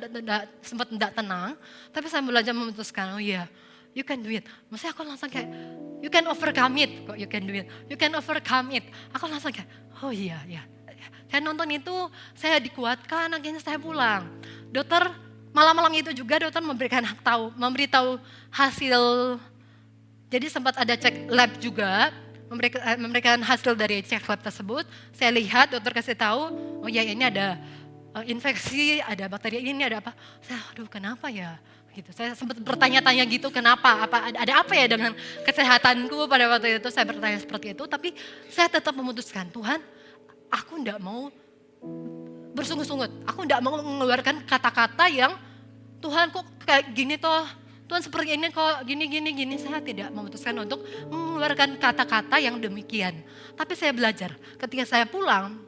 sempat enggak tenang, tapi saya belajar memutuskan, you can do it. Maksudnya aku langsung kayak, you can overcome it, kok you can do it. You can overcome it. Aku langsung kayak, iya. Saya nonton itu, saya dikuatkan, akhirnya saya pulang. Dokter, malam-malam itu juga dokter memberitahu hasil, jadi sempat ada cek lab juga, memberikan hasil dari cek lab tersebut. Saya lihat, dokter kasih tahu, ini ada infeksi, ada bakteri ini, ada apa. Saya, kenapa ya? Gitu. Saya sempat bertanya-tanya gitu, kenapa? Ada apa ya dengan kesehatanku pada waktu itu? Saya bertanya seperti itu, tapi saya tetap memutuskan, Tuhan, aku enggak mau bersungut-sungut. Aku enggak mau mengeluarkan kata-kata yang, Tuhan kok kayak gini toh, Tuhan seperti ini kok, gini. Saya tidak memutuskan untuk mengeluarkan kata-kata yang demikian. Tapi saya belajar, ketika saya pulang,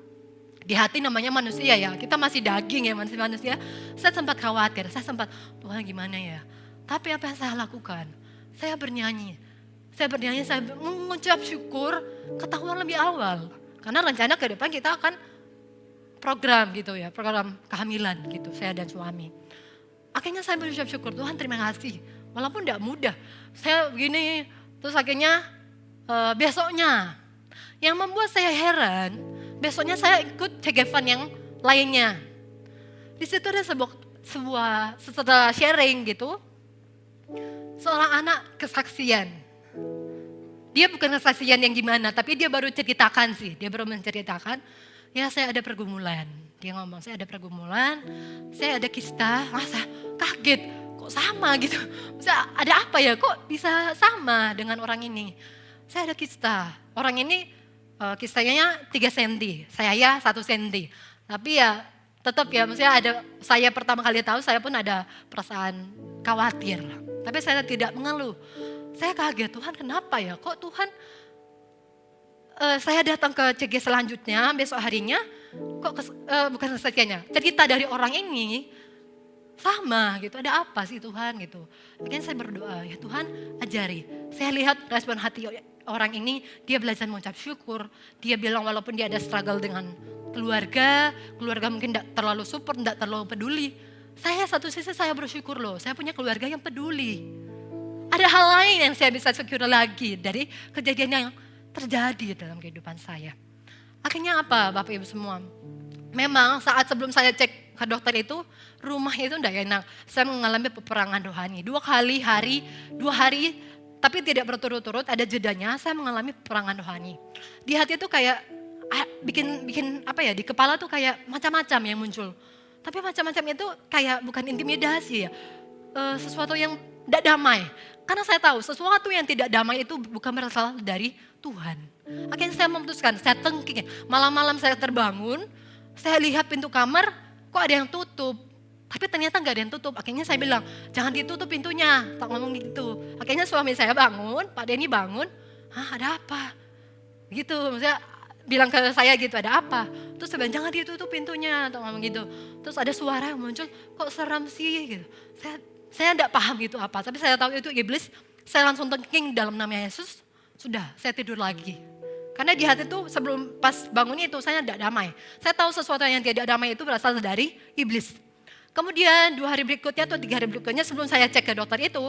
di hati namanya manusia ya, kita masih daging ya manusia. Saya sempat khawatir, saya sempat, Tuhan gimana ya. Tapi apa yang saya lakukan? Saya bernyanyi, saya mengucap syukur ketahuan lebih awal. Karena rencana ke depan kita akan program gitu ya, program kehamilan gitu, saya dan suami. Akhirnya saya berucap syukur, Tuhan terima kasih. Walaupun tidak mudah, saya begini, terus akhirnya besoknya. Yang membuat saya heran, besoknya saya ikut CGFan yang lainnya. Di situ ada sebuah setelah sharing gitu, seorang anak kesaksian. Dia bukan kesaksian yang gimana, tapi dia baru ceritakan sih, dia baru menceritakan, ya saya ada pergumulan. Dia ngomong, saya ada pergumulan, saya ada kista, masa kaget, kok sama gitu. Maksudnya ada apa ya, kok bisa sama dengan orang ini. Saya ada kista, orang ini kistanya 3 cm, saya ya 1 cm. Tapi ya tetap ya, maksudnya ada, saya pertama kali tahu saya pun ada perasaan khawatir. Tapi saya tidak mengeluh. Saya kaget, Tuhan kenapa ya, kok Tuhan saya datang ke CG selanjutnya, besok harinya, kok bukan kesaksiannya, cerita dari orang ini sama gitu, ada apa sih Tuhan gitu. Akhirnya saya berdoa, ya Tuhan ajari. Saya lihat respon hati orang ini, dia belajar mengucap syukur, dia bilang walaupun dia ada struggle dengan keluarga mungkin tidak terlalu support, tidak terlalu peduli. Saya satu sisi saya bersyukur loh, saya punya keluarga yang peduli. Ada hal lain yang saya bisa secure lagi dari kejadian yang terjadi dalam kehidupan saya. Akhirnya apa Bapak Ibu semua? Memang saat sebelum saya cek ke dokter itu, rumah itu tidak enak. Saya mengalami peperangan rohani. 2 hari, tapi tidak berturut-turut, ada jedanya, saya mengalami peperangan rohani. Di hati itu kayak bikin apa ya, di kepala tuh kayak macam-macam yang muncul. Tapi macam-macam itu kayak bukan intimidasi ya, sesuatu yang tidak damai. Karena saya tahu sesuatu yang tidak damai itu bukan berasal dari Tuhan. Akhirnya saya memutuskan, saya tengking. Malam-malam saya terbangun, saya lihat pintu kamar, kok ada yang tutup. Tapi ternyata nggak ada yang tutup. Akhirnya saya bilang, jangan ditutup pintunya. Tak ngomong gitu. Akhirnya suami saya bangun, Pak Denny bangun. Hah, ada apa? Gitu, maksudnya bilang ke saya gitu, ada apa? Terus saya bilang, jangan ditutup pintunya. Tak ngomong gitu. Terus ada suara yang muncul, kok seram sih gitu. Saya tidak paham itu apa, tapi saya tahu itu iblis. Saya langsung tengking dalam nama Yesus, sudah saya tidur lagi. Karena di hati itu sebelum pas bangunnya itu saya tidak damai. Saya tahu sesuatu yang tidak damai itu berasal dari iblis. Kemudian 2 hari berikutnya atau 3 hari berikutnya sebelum saya cek ke dokter itu,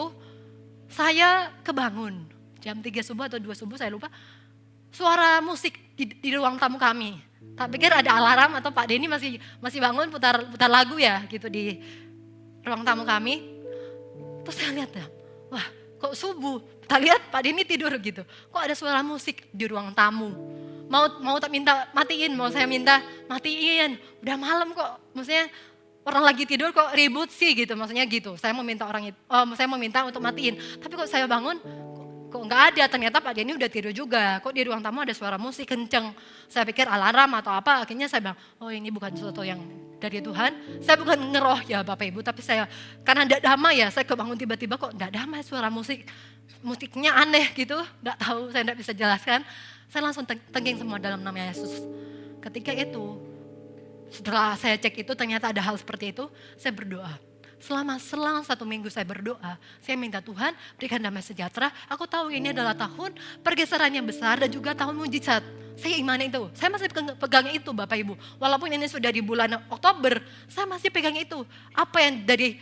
saya kebangun. Jam 3 subuh atau 2 subuh saya lupa. Suara musik di ruang tamu kami. Tak pikir ada alarm atau Pak Denny masih bangun putar lagu ya gitu di ruang tamu kami. Terus saya lihat, wah kok subuh, kita lihat Pak Denny tidur gitu. Kok ada suara musik di ruang tamu. Mau tak minta matiin, mau saya minta matiin. Udah malam kok, maksudnya orang lagi tidur kok ribut sih gitu, maksudnya gitu. Saya mau minta untuk matiin. Tapi kok saya bangun, kok nggak ada, ternyata Pak Denny udah tidur juga. Kok di ruang tamu ada suara musik kenceng. Saya pikir alarm atau apa, akhirnya saya bilang, oh ini bukan sesuatu yang dari Tuhan. Saya bukan ngeroh ya Bapak Ibu, tapi saya karena tidak damai ya, saya kebangun tiba-tiba kok tidak damai, suara musiknya aneh gitu, tidak tahu, saya tidak bisa jelaskan. Saya langsung tengking semua dalam nama Yesus. Ketika itu, setelah saya cek itu ternyata ada hal seperti itu, saya berdoa. Selang 1 minggu saya berdoa, saya minta Tuhan berikan damai sejahtera. Aku tahu ini adalah tahun pergeseran yang besar dan juga tahun mujizat. Saya imani itu, saya masih pegang itu Bapak Ibu. Walaupun ini sudah di bulan Oktober, saya masih pegang itu. Apa yang dari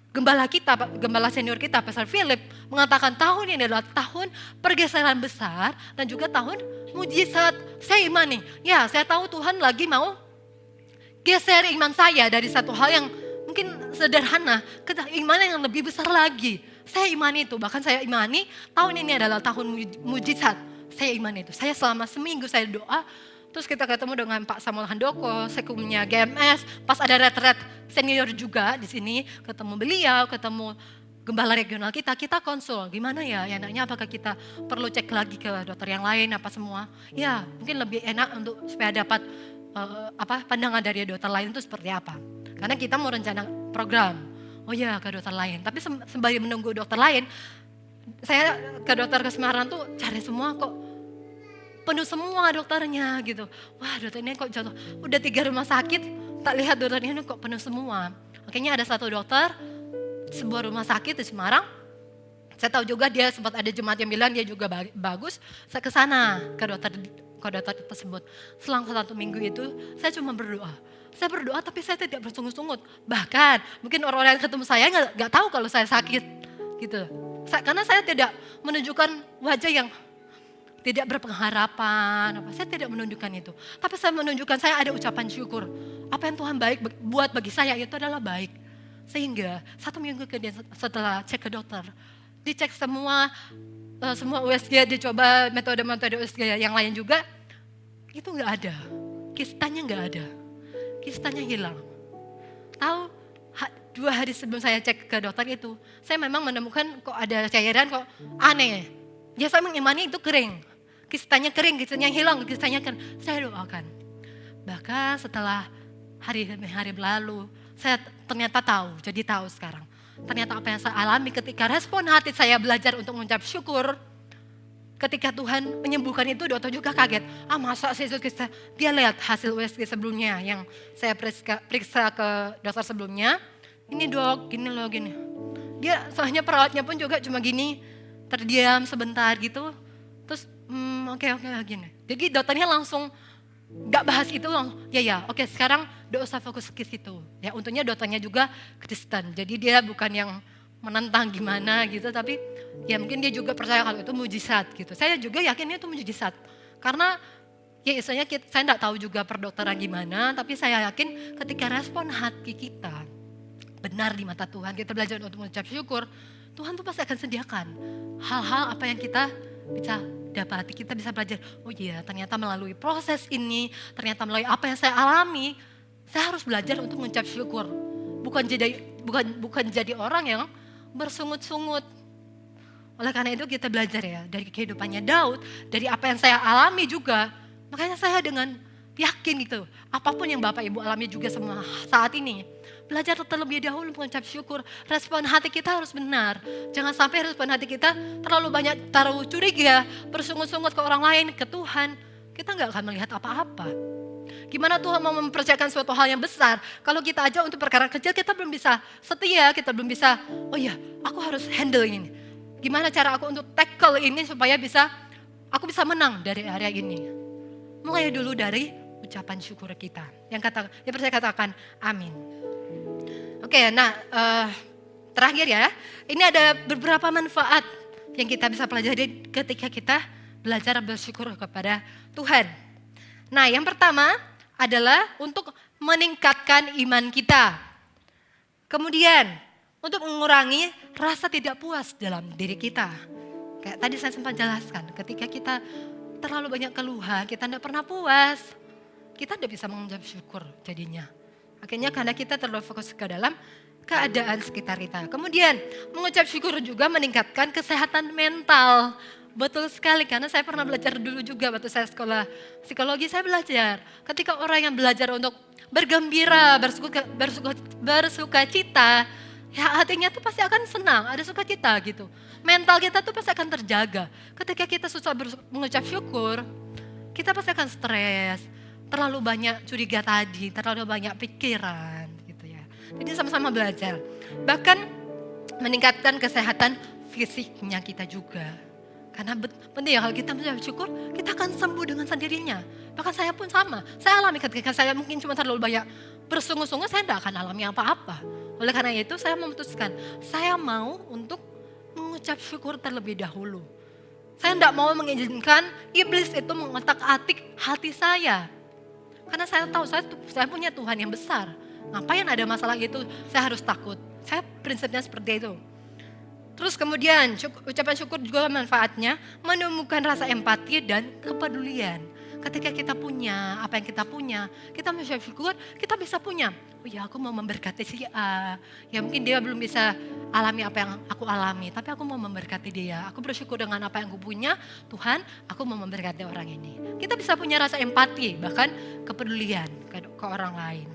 gembala kita, gembala senior kita, Pastor Philip, mengatakan tahun ini adalah tahun pergeseran besar dan juga tahun mujizat. Saya imani, ya saya tahu Tuhan lagi mau geser iman saya dari satu hal yang mungkin sederhana ke iman yang lebih besar lagi. Saya imani itu, bahkan saya imani tahun ini adalah tahun mujizat. Saya imani itu. Saya selama seminggu saya doa, terus kita ketemu dengan Pak Samuel Handoko, sekumnya GMS, pas ada retret senior juga di sini, ketemu beliau, ketemu gembala regional kita konsul, gimana ya enaknya, apakah kita perlu cek lagi ke dokter yang lain apa semua. Ya mungkin lebih enak untuk supaya dapat pandangan dari dokter lain itu seperti apa. Karena kita mau rencana program. oh ya ke dokter lain. Tapi sembari menunggu dokter lain, saya ke dokter ke Semarang tuh cari semua kok penuh semua dokternya gitu. Wah dokter ini kok jatuh, udah 3 rumah sakit, tak lihat dokternya ini kok penuh semua. Akhirnya ada satu dokter, sebuah rumah sakit di Semarang. Saya tahu juga dia sempat ada jemaat yang bilang dia juga bagus. Saya ke sana ke dokter tersebut. Selang 1 minggu itu saya cuma berdoa. Saya berdoa tapi saya tidak bersungut-sungut. Bahkan mungkin orang-orang yang ketemu saya nggak tahu kalau saya sakit gitu. Karena saya tidak menunjukkan wajah yang tidak berpengharapan. Saya tidak menunjukkan itu. Tapi saya menunjukkan saya ada ucapan syukur. Apa yang Tuhan baik buat bagi saya itu adalah baik. Sehingga 1 minggu kemudian setelah cek ke dokter, dicek semua USG, dicoba metode-metode USG yang lain juga, itu nggak ada. Kistanya nggak ada. Kistanya hilang. Tahu 2 hari sebelum saya cek ke dokter itu, saya memang menemukan kok ada cairan kok aneh. Ya saya mengimani itu kering. Kistanya kering, kistanya hilang, kistanya kan. Saya doakan. Bahkan setelah hari berlalu, saya ternyata tahu, jadi tahu sekarang. Ternyata apa yang saya alami ketika respon hati saya belajar untuk mengucap syukur, ketika Tuhan menyembuhkan itu, dokter juga kaget. Masa sih dia lihat hasil USG sebelumnya yang saya periksa ke dokter sebelumnya. Ini dok, gini loh gini. Dia soalnya perawatnya pun juga cuma gini, terdiam sebentar gitu. Terus oke gini. Jadi dokternya langsung gak bahas itu oke sekarang gak usah fokus ke situ. Ya untungnya dokternya juga Kristen. Jadi dia bukan yang menentang gimana gitu, tapi ya mungkin dia juga percaya kalau itu mujizat gitu. Saya juga yakin itu mujizat. Karena ya istilahnya saya enggak tahu juga perdokteran gimana, tapi saya yakin ketika respon hati kita benar di mata Tuhan, kita belajar untuk mengucap syukur, Tuhan tuh pasti akan sediakan hal-hal apa yang kita bisa dapati. Kita bisa belajar, oh iya ternyata melalui proses ini, ternyata melalui apa yang saya alami, saya harus belajar untuk mengucap syukur. Bukan jadi orang yang bersungut-sungut. Oleh karena itu kita belajar ya dari kehidupannya Daud, dari apa yang saya alami juga. Makanya saya dengan yakin gitu, apapun yang Bapak Ibu alami juga semua saat ini, belajar terlebih dahulu mengucap syukur. Respon hati kita harus benar. Jangan sampai respon hati kita terlalu banyak taruh curiga, bersungut-sungut ke orang lain, ke Tuhan. Kita nggak akan melihat apa-apa. Gimana Tuhan mau mempercayakan suatu hal yang besar, kalau kita aja untuk perkara kecil kita belum bisa setia, kita belum bisa, oh iya aku harus handle ini. Gimana cara aku untuk tackle ini supaya aku bisa menang dari area ini. Mulai dulu dari ucapan syukur kita. Yang percaya katakan amin. Oke, nah terakhir ya, ini ada beberapa manfaat yang kita bisa pelajari ketika kita belajar bersyukur kepada Tuhan. Nah yang pertama adalah untuk meningkatkan iman kita. Kemudian untuk mengurangi rasa tidak puas dalam diri kita. Kayak tadi saya sempat jelaskan, ketika kita terlalu banyak keluhan, kita tidak pernah puas, kita tidak bisa mengucap syukur jadinya. Akhirnya karena kita terlalu fokus ke dalam keadaan sekitar kita. Kemudian mengucap syukur juga meningkatkan kesehatan mental. Betul sekali, karena saya pernah belajar dulu juga waktu saya sekolah psikologi, saya belajar. Ketika orang yang belajar untuk bergembira, bersuka cita, ya hatinya tuh pasti akan senang, ada sukacita gitu. Mental kita tuh pasti akan terjaga. Ketika kita susah mengucap syukur, kita pasti akan stres, terlalu banyak curiga tadi, terlalu banyak pikiran gitu ya. Jadi sama-sama belajar. Bahkan meningkatkan kesehatan fisiknya kita juga. Karena penting ya kalau kita mengucap syukur, kita akan sembuh dengan sendirinya. Bahkan saya pun sama. Saya alami ketika saya mungkin cuma terlalu banyak bersungut-sungut, saya tidak akan alami apa-apa. Oleh karena itu saya memutuskan, saya mau untuk mengucap syukur terlebih dahulu. Saya tidak mau mengizinkan iblis itu mengotak-atik hati saya. Karena saya tahu saya punya Tuhan yang besar. Ngapain ada masalah itu, saya harus takut. Saya prinsipnya seperti itu. Terus kemudian ucapan syukur juga manfaatnya menemukan rasa empati dan kepedulian. Ketika kita punya apa yang kita punya, kita mengucap syukur, kita bisa punya. Oh ya aku mau memberkati si A. Ya mungkin dia belum bisa alami apa yang aku alami, tapi aku mau memberkati dia. Aku bersyukur dengan apa yang aku punya, Tuhan aku mau memberkati orang ini. Kita bisa punya rasa empati, bahkan kepedulian ke orang lain.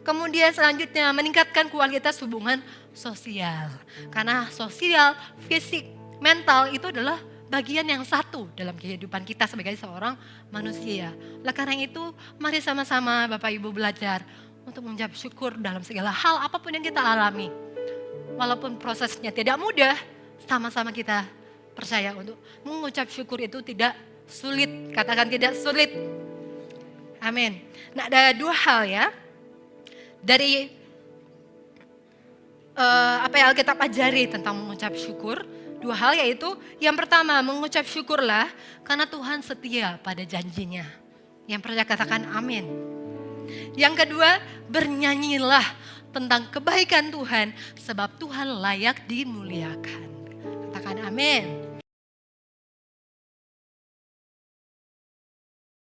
Kemudian selanjutnya meningkatkan kualitas hubungan sosial. Karena sosial, fisik, mental itu adalah bagian yang satu dalam kehidupan kita sebagai seorang manusia. Oleh karena itu, mari sama-sama Bapak Ibu belajar untuk mengucap syukur dalam segala hal apapun yang kita alami. Walaupun prosesnya tidak mudah, sama-sama kita percaya untuk mengucap syukur itu tidak sulit. Katakan tidak sulit. Amin. Nah, ada dua hal ya dari apa yang Alkitab ajari tentang mengucap syukur. Dua hal yaitu yang pertama mengucap syukurlah karena Tuhan setia pada janjinya. Yang percaya katakan amin. Yang kedua bernyanyilah tentang kebaikan Tuhan sebab Tuhan layak dimuliakan. Katakan amin.